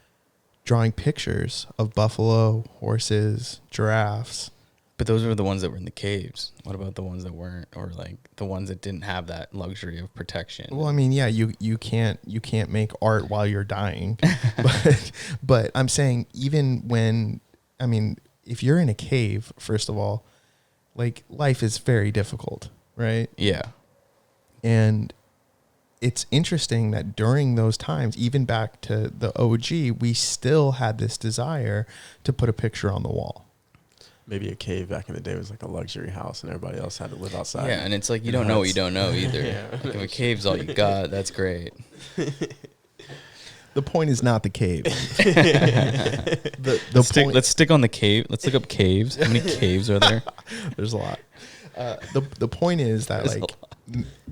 drawing pictures of buffalo, horses, giraffes. But those were the ones that were in the caves. What about the ones that weren't, or like the ones that didn't have that luxury of protection? Well, I mean, yeah, you can't make art while you're dying, but I'm saying if you're in a cave, first of all, like life is very difficult, right? Yeah, and it's interesting that during those times, even back to the OG, we still had this desire to put a picture on the wall. Maybe a cave back in the day was like a luxury house and everybody else had to live outside. Yeah, and it's like you don't know what you don't know either. Yeah. Like if a cave's all you got, that's great. The point is not the cave. Let's stick on the cave. Let's look up caves. How many caves are there? There's a lot. The point is that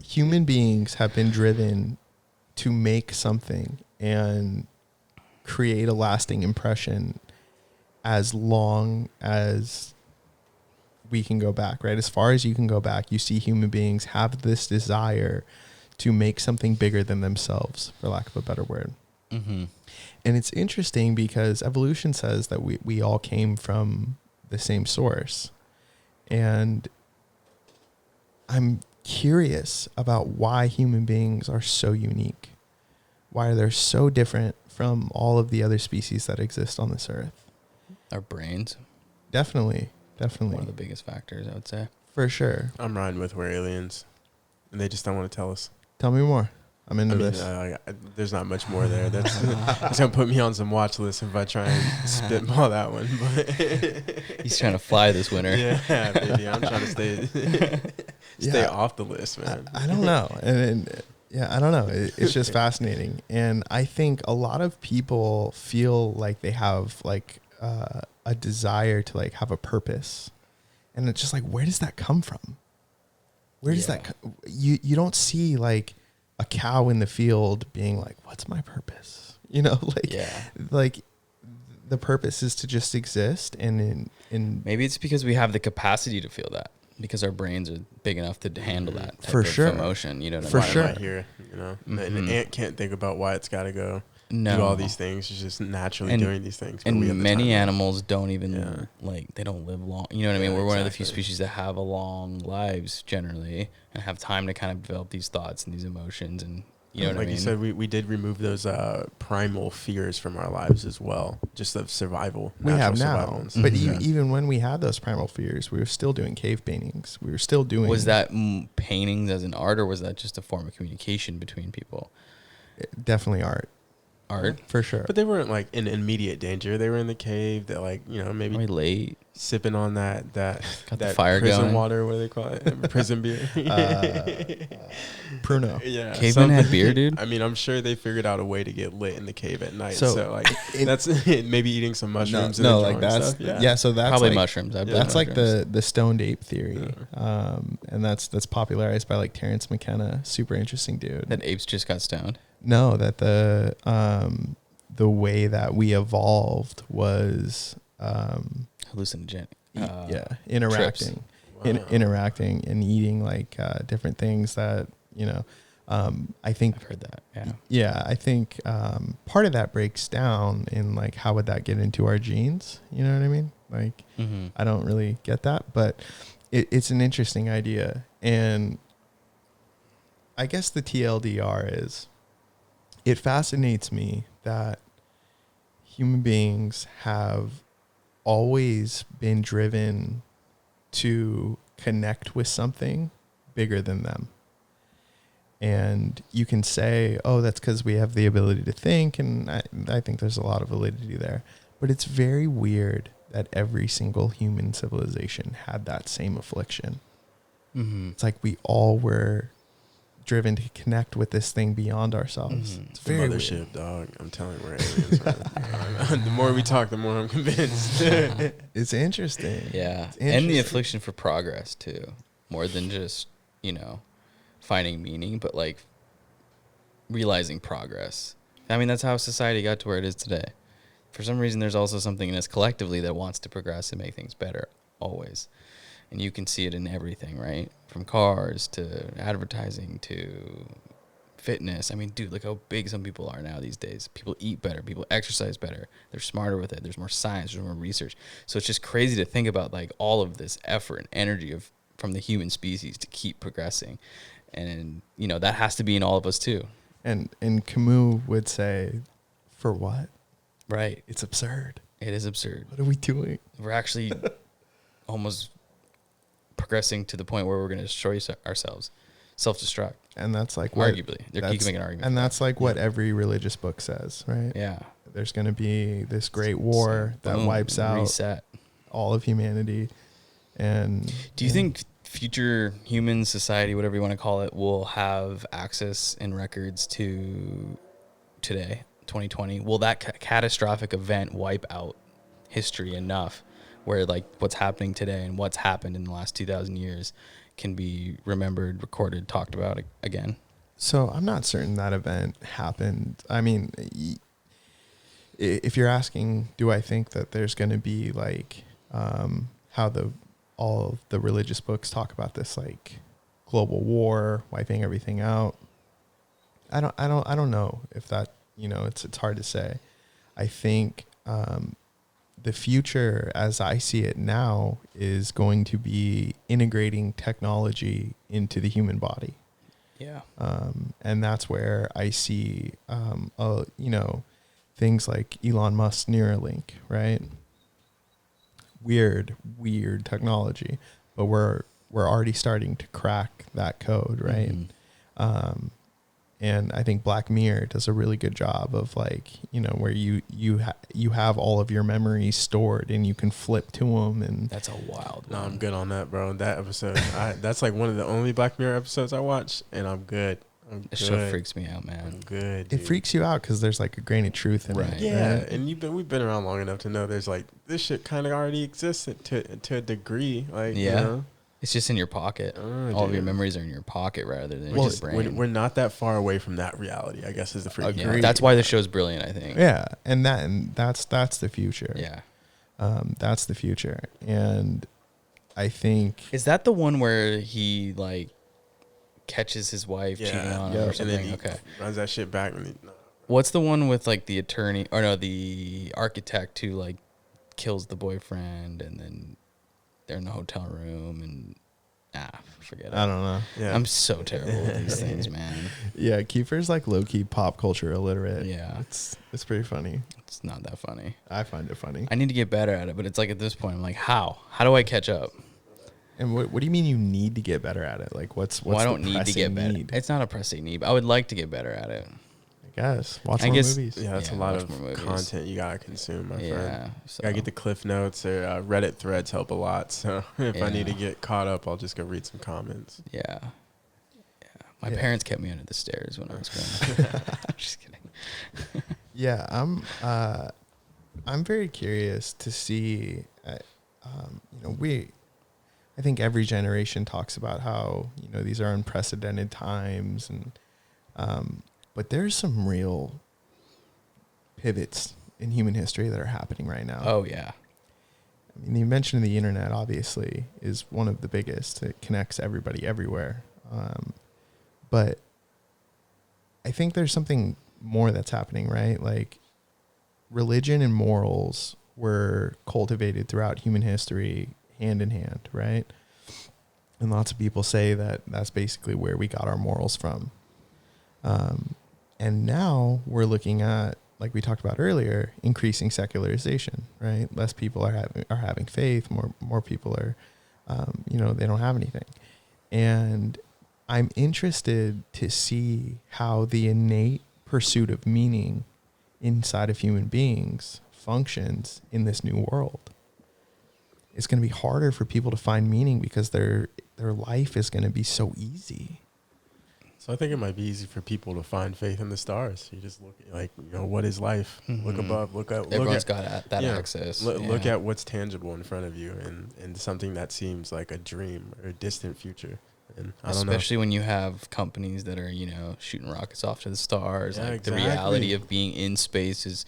human beings have been driven to make something and create a lasting impression as long as we can go back, right? As far as you can go back, you see human beings have this desire to make something bigger than themselves, for lack of a better word. Mm-hmm. And it's interesting because evolution says that we all came from the same source. And I'm curious about why human beings are so unique. Why they're so different from all of the other species that exist on this earth. Our brains, Definitely. one of the biggest factors, I would say. For sure. I'm riding with we're aliens, and they just don't want to tell us. Tell me more. I'm into I mean, this. there's not much more there. That's gonna put me on some watch lists if I try and spitball that one. But He's trying to fly this winter. yeah, baby, I'm trying to stay Yeah. off the list, man. I don't know. And yeah, I don't know. It's just fascinating. And I think a lot of people feel like they have like a desire to like have a purpose. And it's just like, where does that come from? Where does that you don't see like a cow in the field being like, what's my purpose? You know, like, like the purpose is to just exist. And in maybe it's because we have the capacity to feel that, because our brains are big enough to handle that type For of sure. emotion. You know what For I mean? sure. Why am I here? You know, an ant can't think about why it's got to go do all these things. It's just naturally doing these things. And many animals don't even like, they don't live long. You know what I mean? We're one of the few species that have a long lives generally and have time to kind of develop these thoughts and these emotions. And you know what I mean? Like you said, we did remove those primal fears from our lives as well, just of survival. We have now. But Mm-hmm. even when we had those primal fears, we were still doing cave paintings. We were still doing. Was that paintings as an art, or was that just a form of communication between people? Definitely art. Art? For sure. But they weren't like in immediate danger. They were in the cave that, like, you know, maybe Probably late. sipping on that Got that the fire prison going. water, what do they call it? Prison beer. Pruno. Yeah. Cavemen had beer, dude? I mean, I'm sure they figured out a way to get lit in the cave at night. So, So, like, that's maybe eating some mushrooms. No, and like enjoying that's stuff. yeah. So that's Probably like, mushrooms. I believe That's like mushrooms. the stoned ape theory, and that's popularized by like Terrence McKenna, super interesting dude. That apes just got stoned. No, that the way that we evolved was Hallucinogen. interacting, interacting and eating like different things that I think I've heard that. Yeah. Yeah, I think part of that breaks down in like how would that get into our genes? You know what I mean? Like I don't really get that, but it's an interesting idea. And I guess the TLDR is it fascinates me that human beings have always been driven to connect with something bigger than them. And you can say, oh, that's because we have the ability to think. And I think there's a lot of validity there. But it's very weird that every single human civilization had that same affliction. Mm-hmm. It's like we all were driven to connect with this thing beyond ourselves. Mm-hmm. It's very mothership, weird. dog. I'm telling you, we're aliens. Man. The more we talk, the more I'm convinced. It's interesting. Yeah. It's And the interesting. affliction for progress, too. More than just, finding meaning, but like realizing progress. I mean, that's how society got to where it is today. For some reason, there's also something in us collectively that wants to progress and make things better, always. And you can see it in everything, right? From cars to advertising to fitness. I mean, dude, look how big some people are now these days. People eat better. People exercise better. They're smarter with it. There's more science. There's more research. So it's just crazy to think about like all of this effort and energy from the human species to keep progressing. And, that has to be in all of us too. And Camus would say, for what? Right. It's absurd. It is absurd. What are we doing? We're actually almost progressing to the point where we're going to destroy ourselves. Self-destruct. And that's like what... Arguably. You can make an argument. And that's like what every religious book says, right? Yeah. There's going to be this great war that Boom, wipes out reset. all of humanity. And do you think future human society, whatever you want to call it, will have access and records to today, 2020? Will that catastrophic event wipe out history enough where like what's happening today and what's happened in the last 2,000 years can be remembered, recorded, talked about again? So I'm not certain that event happened. I mean, if you're asking, do I think that there's going to be like how all of the religious books talk about this, like global war, wiping everything out. I don't know if that, it's hard to say. I think the future, as I see it now, is going to be integrating technology into the human body. Yeah. And that's where I see, things like Elon Musk's Neuralink, right? Weird technology, but we're already starting to crack that code, right? Mm-hmm. And I think Black Mirror does a really good job of like, where you have all of your memories stored and you can flip to them. And That's a wild one. No, I'm good on that, bro. That episode, that's like one of the only Black Mirror episodes I watch, and I'm good. This show freaks me out, man. I'm good. it Dude. freaks you out because there's like a grain of truth in Right. it. Yeah, right? and we've been around long enough to know there's like this shit kind of already exists to a degree. Like, Yeah. It's just in your pocket. All of your dude. memories are in your pocket rather than We're, your just, brain. we're not that far away from that reality, I guess, is the freaking Yeah, that's why the show's brilliant, I think. Yeah, and that's the future. Yeah. That's the future, and I think Is that the one where he like catches his wife cheating on him or and something? then he Okay. runs that shit back. And What's the one with like the attorney or no, the architect who like kills the boyfriend and then they're in the hotel room and forget it. I don't know. Yeah. I'm so terrible with these things, man. Yeah, Kiefer's like low key pop culture illiterate. Yeah. it's pretty funny. It's not that funny. I find it funny. I need to get better at it, but it's like at this point I'm like, how do I catch up? And what do you mean you need to get better at it? Like what's Well, I the don't need to get pressing better. need? It's not a pressing need, but I would like to get better at it. I guess watch I more guess- movies. Yeah, that's Yeah, a lot watch of more movies. content you gotta consume, my friend. Yeah. So. Gotta get the cliff notes or Reddit threads help a lot. So if I need to Yeah. get caught up, I'll just go read some comments. Yeah. Yeah. My Yeah. parents kept me under the stairs when I was growing up. I'm just kidding. Yeah, I'm very curious to see. I think every generation talks about how these are unprecedented times, and but there's some real pivots in human history that are happening right now. Oh yeah. I mean, the invention of the internet obviously is one of the biggest. It connects everybody everywhere. But I think there's something more that's happening, right? Like religion and morals were cultivated throughout human history hand in hand, right? And lots of people say that that's basically where we got our morals from. And now we're looking at, like we talked about earlier, increasing secularization, right? Less people are having faith. More people are, they don't have anything. And I'm interested to see how the innate pursuit of meaning inside of human beings functions in this new world. It's going to be harder for people to find meaning because their life is going to be so easy. So I think it might be easy for people to find faith in the stars. You just look like, what is life? Look above, look at. Everyone's got that yeah, access. Look at what's tangible in front of you and something that seems like a dream or a distant future. And I don't know. Especially when you have companies that are, shooting rockets off to the stars. Yeah, like exactly. The reality of being in space is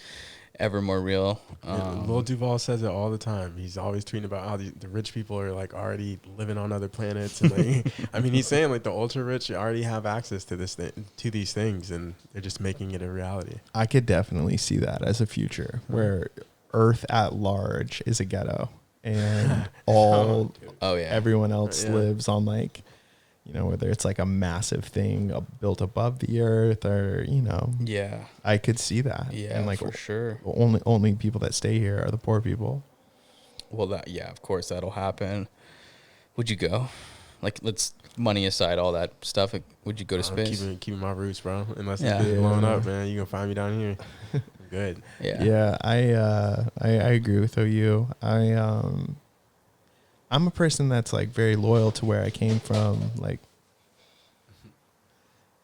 ever more real. Lil Duval says it all the time. He's always tweeting about how the rich people are like already living on other planets, and like, I mean, he's saying like the ultra rich already have access to these things, and they're just making it a reality. I could definitely see that as a future where Earth at large is a ghetto, and everyone else lives on like, whether it's like a massive thing built above the earth or, Yeah. I could see that. Yeah, and like for sure. Only people that stay here are the poor people. Well, of course that'll happen. Would you go? Like, let's money aside, all that stuff. Like, would you go to space? Keeping my roots, bro. Unless it's Yeah. blowing up, man, you gonna find me down here. I'm good. Yeah. Yeah, I agree with OU. I'm a person that's like very loyal to where I came from. Like,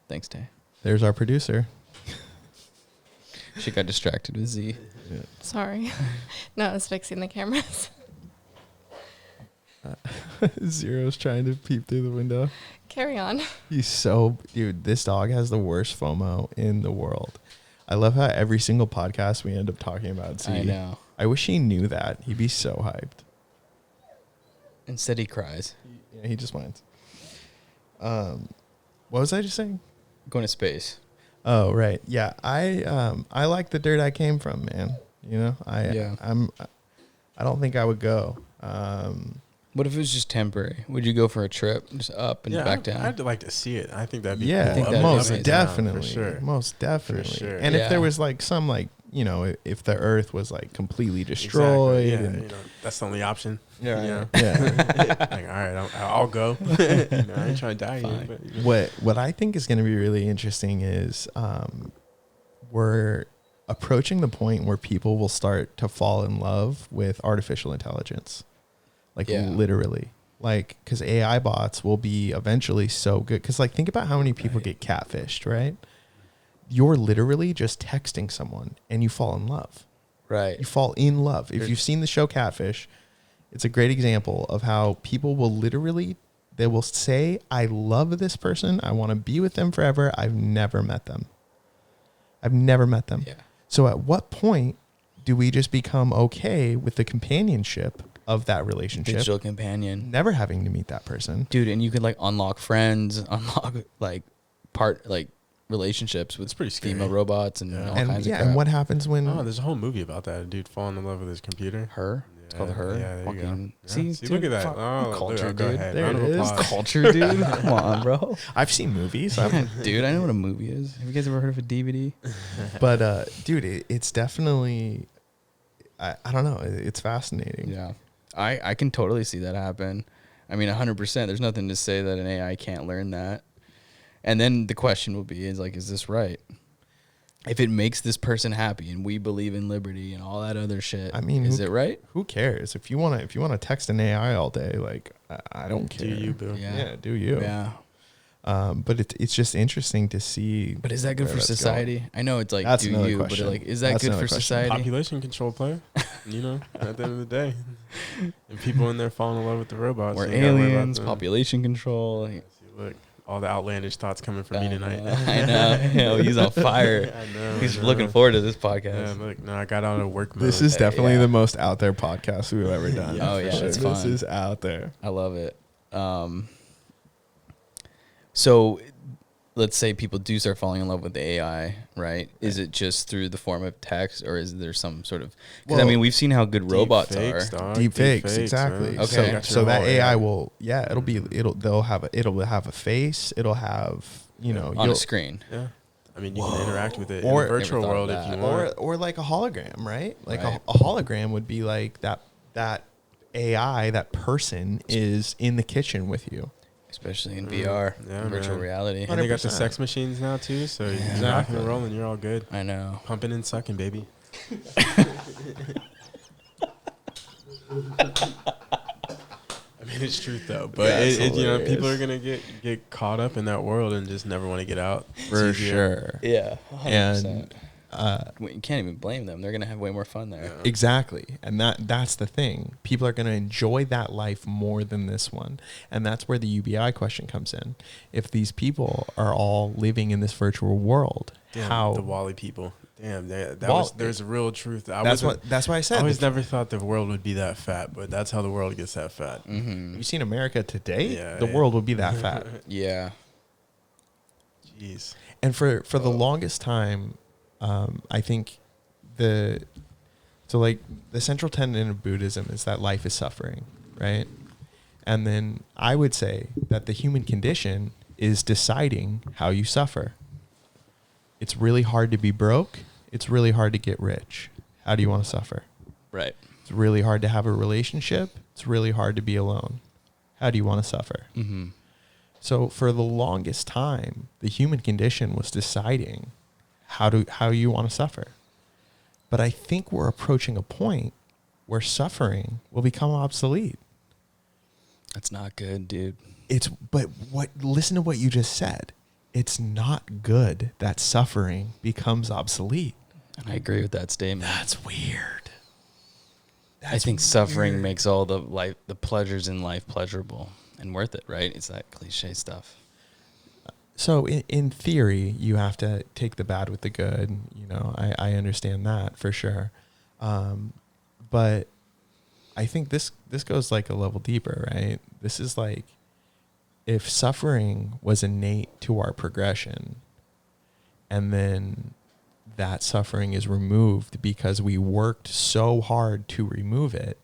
Thanks, Tay. there's our producer. She got distracted with Z. Sorry. No, I was fixing the cameras. Zero's trying to peep through the window. Carry on. Dude, this dog has the worst FOMO in the world. I love how every single podcast we end up talking about Z. I know. I wish he knew that. He'd be so hyped. Instead, he cries. Yeah, he just whines. What was I just saying? Going to space. Oh, right. Yeah, I like the dirt I came from, man. You know, I don't think I would go. What if it was just temporary? Would you go for a trip, just up and back down? I'd like to see it. I think that'd be Yeah, cool. I think that'd be most amazing. definitely, For sure. most definitely. For sure. And if there Yeah. was like some like, you know, if the Earth was like completely destroyed, Exactly. Yeah, and you know, that's the only option. yeah, You know? yeah. Like, all right, I'll go. You know, I ain't trying to die here. Fine. But, you know. What I think is going to be really interesting is we're approaching the point where people will start to fall in love with artificial intelligence, like Yeah. literally, like because AI bots will be eventually so good. Because like think about how many people get catfished, right? You're literally just texting someone and you fall in love. Right. You fall in love. If you've seen the show Catfish, it's a great example of how people will literally, they will say, I love this person. I want to be with them forever. I've never met them. Yeah. So at what point do we just become okay with the companionship of that relationship? Digital companion. Never having to meet that person. Dude, and you could like unlock friends, unlock like relationships with It's pretty scary. female robots and Yeah. all And kinds of yeah, crap. and what happens when Oh, there's a whole movie about that. A dude falling in love with his computer. Her? It's called Her. Yeah, there you go. Fucking- Yeah. See, See, dude, look at that. fuck, Oh, culture, go dude. ahead. There Round it of is. applause. Culture, dude. Come on, bro. I've seen movies, Dude, I know what a movie is. Have you guys ever heard of a DVD? but dude, it's definitely, I don't know. It's fascinating. Yeah. I can totally see that happen. I mean, 100%. There's nothing to say that an AI can't learn that. And then the question will be, is this right? If it makes this person happy and we believe in liberty and all that other shit, I mean, is it right? Who cares? If you want to text an AI all day, like I don't care. Do you, boo? Yeah, do you? Yeah. But it's just interesting to see. But is that good where for that's society? going. I know it's like, That's do another you, question. but like, is that That's good another for question. society? Population control player. You know, at the end of the day. And people in there falling in love with the robots. We're You ain't gotta worry about aliens, them. population control. See, look, all the outlandish thoughts coming from me tonight. I know. You know, he's on fire. I know. He's I know. looking forward to this Yeah, podcast. look, no, I got out of work mode. This is definitely yeah. the most out there podcast we've ever done. Yeah, Oh, for yeah, sure. it's This fun. is out there. I love it. So let's say people do start falling in love with the AI, right? Is it just through the form of text, or is there some sort of? Because I Well, mean, we've seen how good robots Deepfakes, are. dog. Deep fakes, Deepfakes, exactly. man. Okay. Got So your that whole AI will, it'll have a face. It'll have, On a screen. Yeah. I mean, you can interact with it Or- in a virtual Never thought of world if you that. want. or like a hologram, right? Like Right. a hologram would be like that AI, that person is in the kitchen with you. Especially in VR, Yeah, virtual man. reality. And they got the 100%. sex machines now too, so you're rocking Exactly. and rolling, you're all good. I know. Pumping and sucking, baby. I mean, it's truth though, but That's people hilarious. are gonna get caught up in that world and just never want to get out. It's For easier. sure. Yeah. 100%. And You can't even blame them. They're gonna have way more fun there. exactly. And that's the thing. People are going to enjoy that life more than this one. And that's where the UBI question comes in. If these people are all living in this virtual world, Damn, how the Wally people? Damn, Wall- there's real truth. that's why I I said always never thought the world would be that fat, but that's how the world gets that fat. Mm-hmm. You've seen America today, Yeah, the yeah. world would be that fat. Yeah. Jeez. And for the longest time, I think the central tenet of Buddhism is that life is suffering, right? And then I would say that the human condition is deciding how you suffer. It's really hard to be broke. It's really hard to get rich. How do you want to suffer? Right. It's really hard to have a relationship. It's really hard to be alone. How do you want to suffer? Mm-hmm. So for the longest time, the human condition was deciding how you want to suffer. But I think we're approaching a point where suffering will become obsolete. That's not good, dude. Listen to what you just said. It's not good that suffering becomes obsolete. And I agree with that statement. That's weird. I think suffering makes all the pleasures in life pleasurable and worth it, right? It's that cliche stuff. So in theory, you have to take the bad with the good. I understand that for sure. But I think this goes like a level deeper, right? This is like, if suffering was innate to our progression, and then that suffering is removed because we worked so hard to remove it,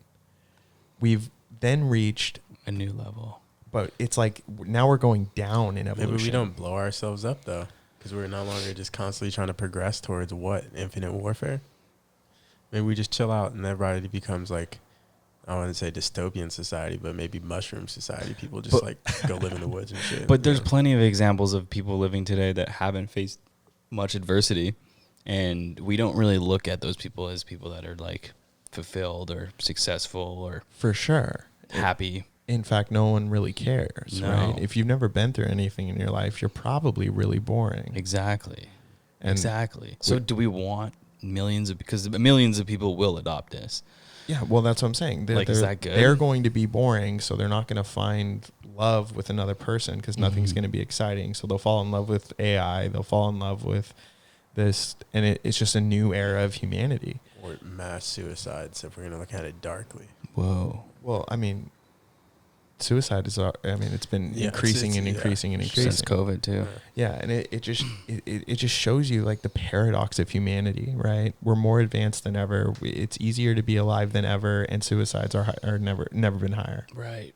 we've then reached A new level. but it's like now we're going down in evolution. Maybe we don't blow ourselves up though, because we're no longer just constantly trying to progress towards what? Infinite warfare? Maybe we just chill out and everybody becomes like, I wouldn't say dystopian society, but maybe mushroom society. People just like go live in the woods and shit. But there's plenty of examples of people living today that haven't faced much adversity, and we don't really look at those people as people that are like fulfilled or successful or For sure. happy. In fact, no one really cares, No. right? If you've never been through anything in your life, you're probably really boring. Exactly. And Exactly. So do we want because millions of people will adopt this. yeah, well, that's what I'm saying. Like, is that good? They're going to be boring, so they're not going to find love with another person because nothing's going to be exciting. So they'll fall in love with AI. They'll fall in love with this, and it's just a new era of humanity. Or mass suicides, if we're going to look at it darkly. Whoa. Well, I mean, suicide is, it's been increasing and increasing and increasing. Since COVID too. Yeah, and it just shows you like the paradox of humanity, right? We're more advanced than ever. It's easier to be alive than ever, and suicides are never been higher. Right.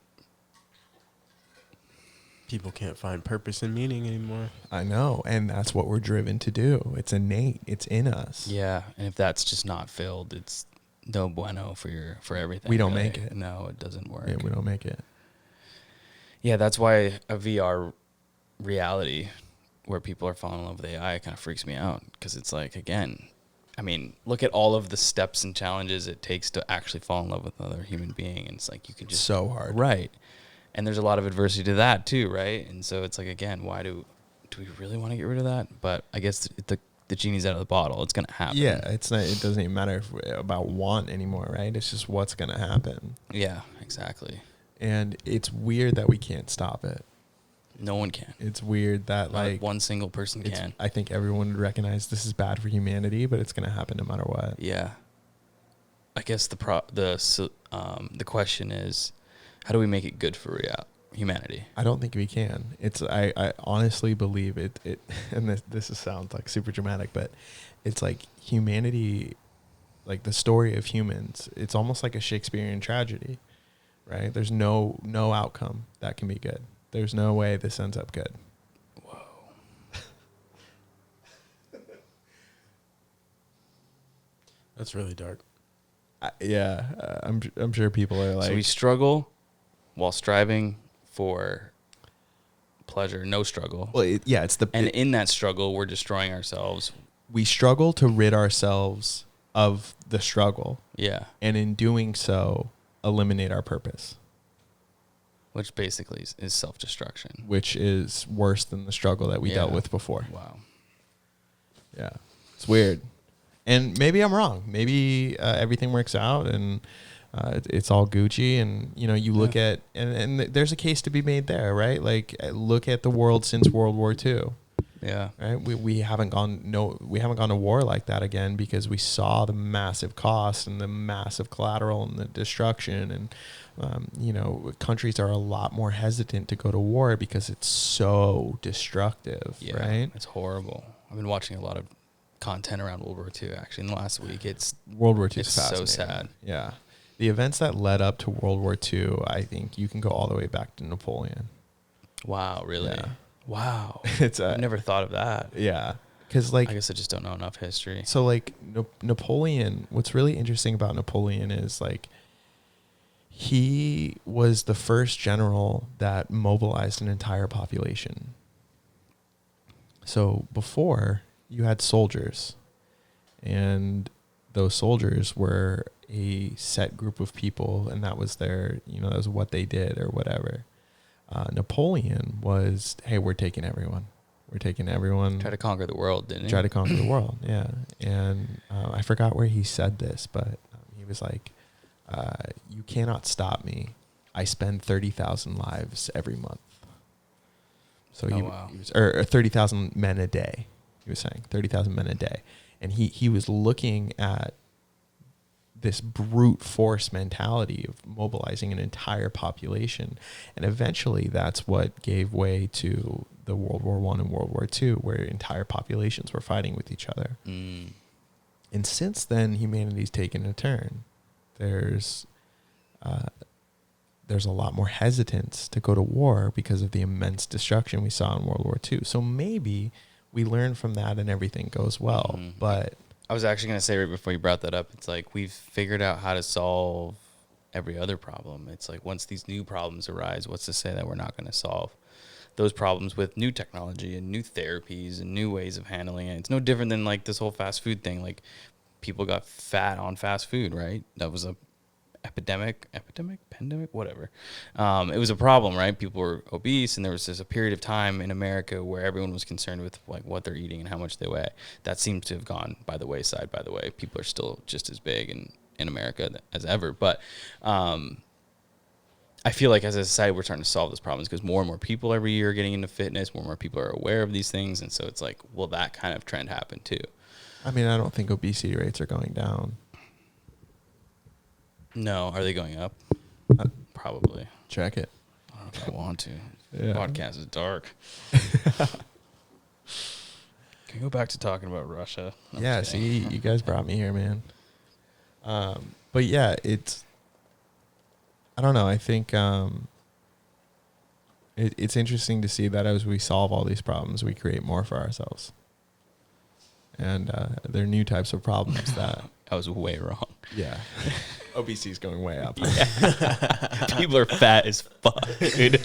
People can't find purpose and meaning anymore. I know, and that's what we're driven to do. It's innate. It's in us. Yeah, and if that's just not filled, it's no bueno for everything. We don't really. make it. No, it doesn't work. Yeah, we don't make it. Yeah, that's why a VR reality where people are falling in love with AI kind of freaks me out, because it's like, again, I mean, look at all of the steps and challenges it takes to actually fall in love with another human being, and it's like you can just So hard. right, and there's a lot of adversity to that too, right? And so it's like, again, why do we really want to get rid of that? But I guess the genie's out of the bottle. It's gonna happen. Yeah, it's not. It doesn't even matter about want anymore, right? It's just what's gonna happen. Yeah, exactly. And it's weird that we can't stop it. No one can. It's weird that Not like one single person can. I think everyone would recognize this is bad for humanity, but it's gonna happen no matter what. Yeah. I guess the question is, how do we make it good for humanity? I don't think we can. I honestly believe it and this sounds like super dramatic, but it's like humanity, like the story of humans, it's almost like a Shakespearean tragedy, right? There's no outcome that can be good. There's no way this ends up good. Whoa. That's really dark. I'm sure people are like, So we struggle while striving for pleasure, no struggle. well, And in that struggle, we're destroying ourselves. we struggle to rid ourselves of the struggle, Yeah. and in doing so, eliminate our purpose, Which basically is self-destruction. which is worse than the struggle that we dealt with before. Wow. Yeah, it's weird, and maybe I'm wrong. Maybe everything works out and it's all Gucci. And you look at and there's a case to be made there, right? Like look at the world since World War II. Yeah. Right, we haven't gone to war like that again because we saw the massive cost and the massive collateral and the destruction, and countries are a lot more hesitant to go to war because it's so destructive. Yeah. Right, It's horrible. I've been watching a lot of content around World War II actually in the last week. It's World War II is so fascinating. sad. Yeah, the events that led up to World War II, I think you can go all the way back to Napoleon. Wow, really? Yeah. Wow. It's I never thought of that. yeah, because I guess I just don't know enough history. So like Napoleon, what's really interesting about Napoleon is like he was the first general that mobilized an entire population. So before you had soldiers, and those soldiers were a set group of people, and that was their, that was what they did or whatever. Napoleon was, hey, we're taking everyone. We're taking everyone. Try to conquer the world, didn't he? Try to conquer the world, yeah. And I forgot where he said this, but he was like, you cannot stop me. I spend 30,000 lives every month. So he was, or 30,000 men a day, he was saying, 30,000 men a day. And he was looking at this brute force mentality of mobilizing an entire population. And eventually that's what gave way to the World War I and World War II, where entire populations were fighting with each other. Mm. And since then, humanity's taken a turn. There's a lot more hesitance to go to war because of the immense destruction we saw in World War II. So maybe we learn from that and everything goes well. Mhm. But I was actually going to say right before you brought that up, it's like we've figured out how to solve every other problem. It's like once these new problems arise, what's to say that we're not going to solve those problems with new technology and new therapies and new ways of handling it? It's no different than like this whole fast food thing. Like people got fat on fast food, right? That was a pandemic, whatever. It was a problem, right? People were obese, and there was just a period of time in America where everyone was concerned with like what they're eating and how much they weigh. That seems to have gone by the wayside, by the way. People are still just as big in America as ever. But I feel like as a society, we're starting to solve those problems because more and more people every year are getting into fitness. More and more people are aware of these things. And so it's like, will that kind of trend happen too? I mean, I don't think obesity rates are going down. No. Are they going up? Probably. Check it. I don't know if I want to. Yeah. Podcast is dark. Can we go back to talking about Russia? I'm Yeah, kidding. see, you guys brought me here, man. But yeah, I don't know. I think it's interesting to see that as we solve all these problems, we create more for ourselves. And there are new types of problems that... I was way wrong. Yeah. Obesity is going way up. Yeah. People are fat as fuck, dude.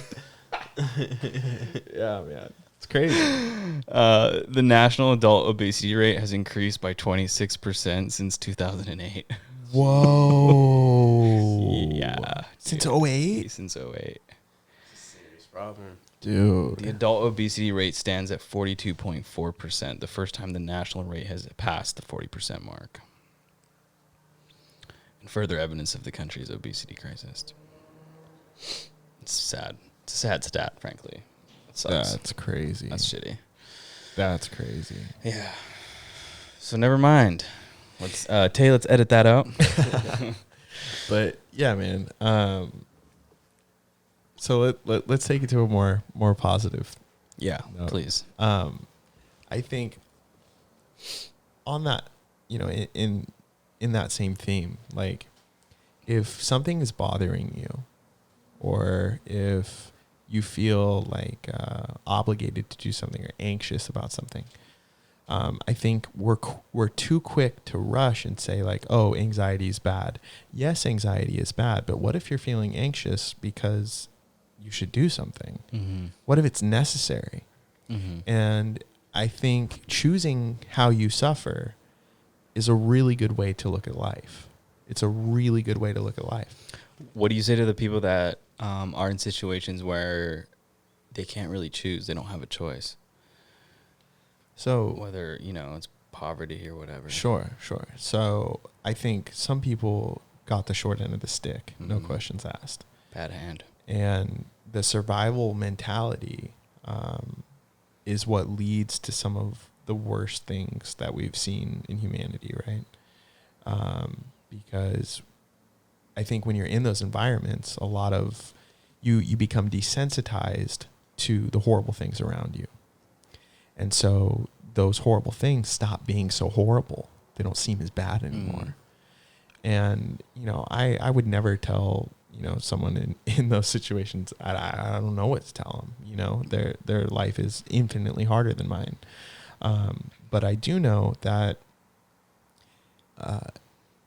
Yeah, man. It's crazy. The national adult obesity rate has increased by 26% since 2008. Whoa. Yeah. Since dude. 08? Since 08. Serious problem. Dude. The adult obesity rate stands at 42.4%, the first time the national rate has passed the 40% mark. And further evidence of the country's obesity crisis. It's sad. It's a sad stat, frankly. It sucks. That's crazy. That's shitty. That's crazy. Yeah. So never mind. Let's let's edit that out. But yeah, man. So let's take it to a more positive. Yeah, No. please. I think on that, in that same theme, like if something is bothering you, or if you feel like obligated to do something or anxious about something, I think we're too quick to rush and say like, oh, anxiety is bad. Yes, anxiety is bad, but what if you're feeling anxious because you should do something? Mm-hmm. What if it's necessary? Mm-hmm. And I think choosing how you suffer is a really good way to look at life. It's a really good way to look at life. What do you say to the people that are in situations where they can't really choose? They don't have a choice. So Whether, it's poverty or whatever. Sure. So I think some people got the short end of the stick, no Mhm. questions asked. Bad hand. And the survival mentality is what leads to some of the worst things that we've seen in humanity, right? Because I think when you're in those environments, a lot of you become desensitized to the horrible things around you. And so those horrible things stop being so horrible. They don't seem as bad anymore. And, I would never tell, someone in those situations, I don't know what to tell them. Their life is infinitely harder than mine. But I do know that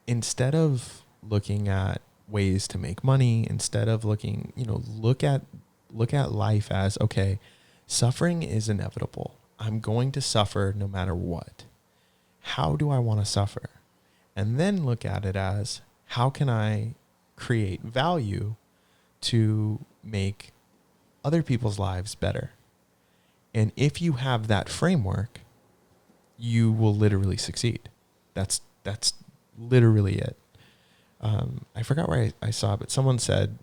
instead of looking at ways to make money, instead of looking, look at life as, okay, suffering is inevitable. I'm going to suffer no matter what. How do I want to suffer? And then look at it as, how can I create value to make other people's lives better? And if you have that framework, you will literally succeed. That's literally it. I forgot where I saw it, but someone said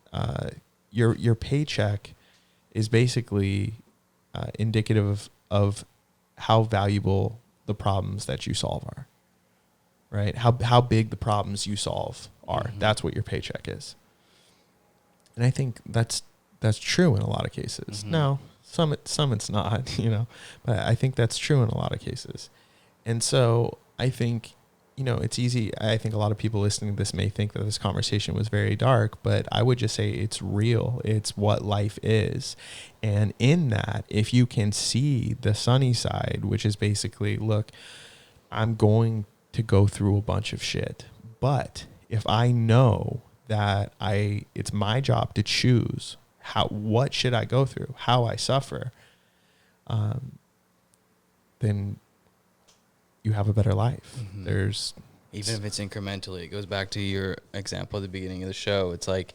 your paycheck is basically indicative of how valuable the problems that you solve are. right? How big the problems you solve are. Mhm. That's what your paycheck is. And I think that's true in a lot of cases. Mhm. No, some it's not, you know, but I think that's true in a lot of cases. And so I think, you know, it's easy. I think a lot of people listening to this may think that this conversation was very dark, but I would just say it's real. It's what life is. And in that, if you can see the sunny side, which is basically, look, I'm going to go through a bunch of shit, but if I know that it's my job to choose what should I go through, how I suffer, then you have a better life. Mhm. There's Even if it's incrementally, it goes back to your example at the beginning of the show. It's like,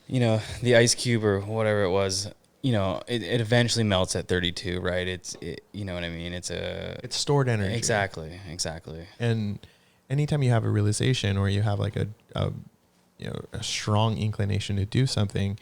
you know, the ice cube or whatever it was, you know, it eventually melts at 32, right? You know what I mean? It's stored energy. Exactly. And anytime you have a realization or you have like a strong inclination to do something,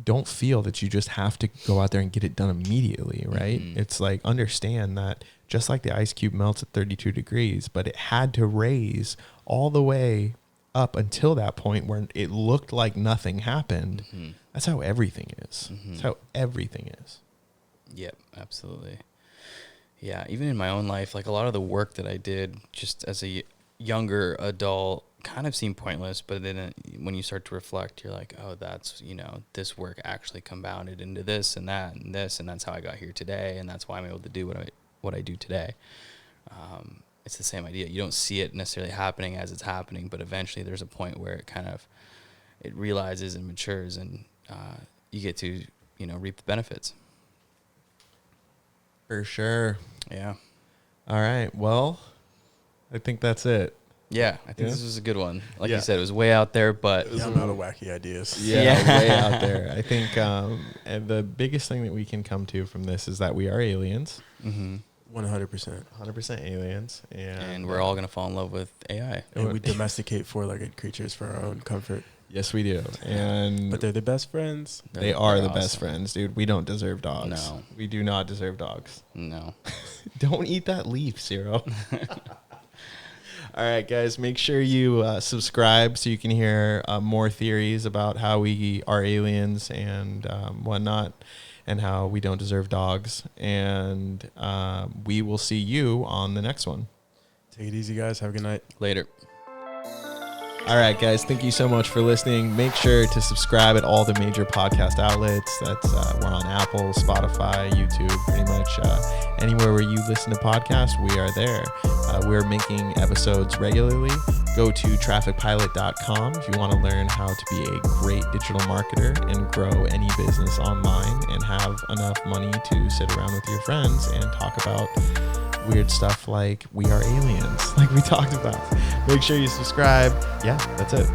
don't feel that you just have to go out there and get it done immediately, right? Mhm. It's like, understand that just like the ice cube melts at 32 degrees, but it had to raise all the way up until that point where it looked like nothing happened. Mhm. That's how everything is. Mhm. That's how everything is. Yep, absolutely. Yeah, even in my own life, like a lot of the work that I did just as a younger adult kind of seemed pointless, but then when you start to reflect, you're like, oh, that's, you know, this work actually compounded into this and that and this, and that's how I got here today, and that's why I'm able to do what I do today. It's the same idea. You don't see it necessarily happening as it's happening, but eventually there's a point where it realizes and matures, and you get to, you know, reap the benefits. For sure. Yeah. All right. Well, I think that's it. Yeah, I think Yeah? this was a good one. Like Yeah. you said, it was way out there, but Yeah, I'm out of wacky ideas. Yeah. Way out there. I think and the biggest thing that we can come to from this is that we are aliens. hmm 100%. 100% aliens. and we're all gonna fall in love with AI. And we domesticate four-legged creatures for our own comfort. Yes, we do. And But they're the best friends. they are They're the best awesome. friends, dude. We don't deserve dogs. No. We do not deserve dogs. No. Don't eat that leaf, Ciro. All right, guys, make sure you subscribe so you can hear more theories about how we are aliens and whatnot, and how we don't deserve dogs. And we will see you on the next one. Take it easy, guys. Have a good night. Later. All right, guys, thank you so much for listening. Make sure to subscribe at all the major podcast outlets. That's we're on Apple, Spotify, YouTube, pretty much anywhere where you listen to podcasts, we are there. We're making episodes regularly. Go to trafficpilot.com if you want to learn how to be a great digital marketer and grow any business online and have enough money to sit around with your friends and talk about weird stuff like we are aliens, like we talked about. Make sure you subscribe. Yeah, that's it.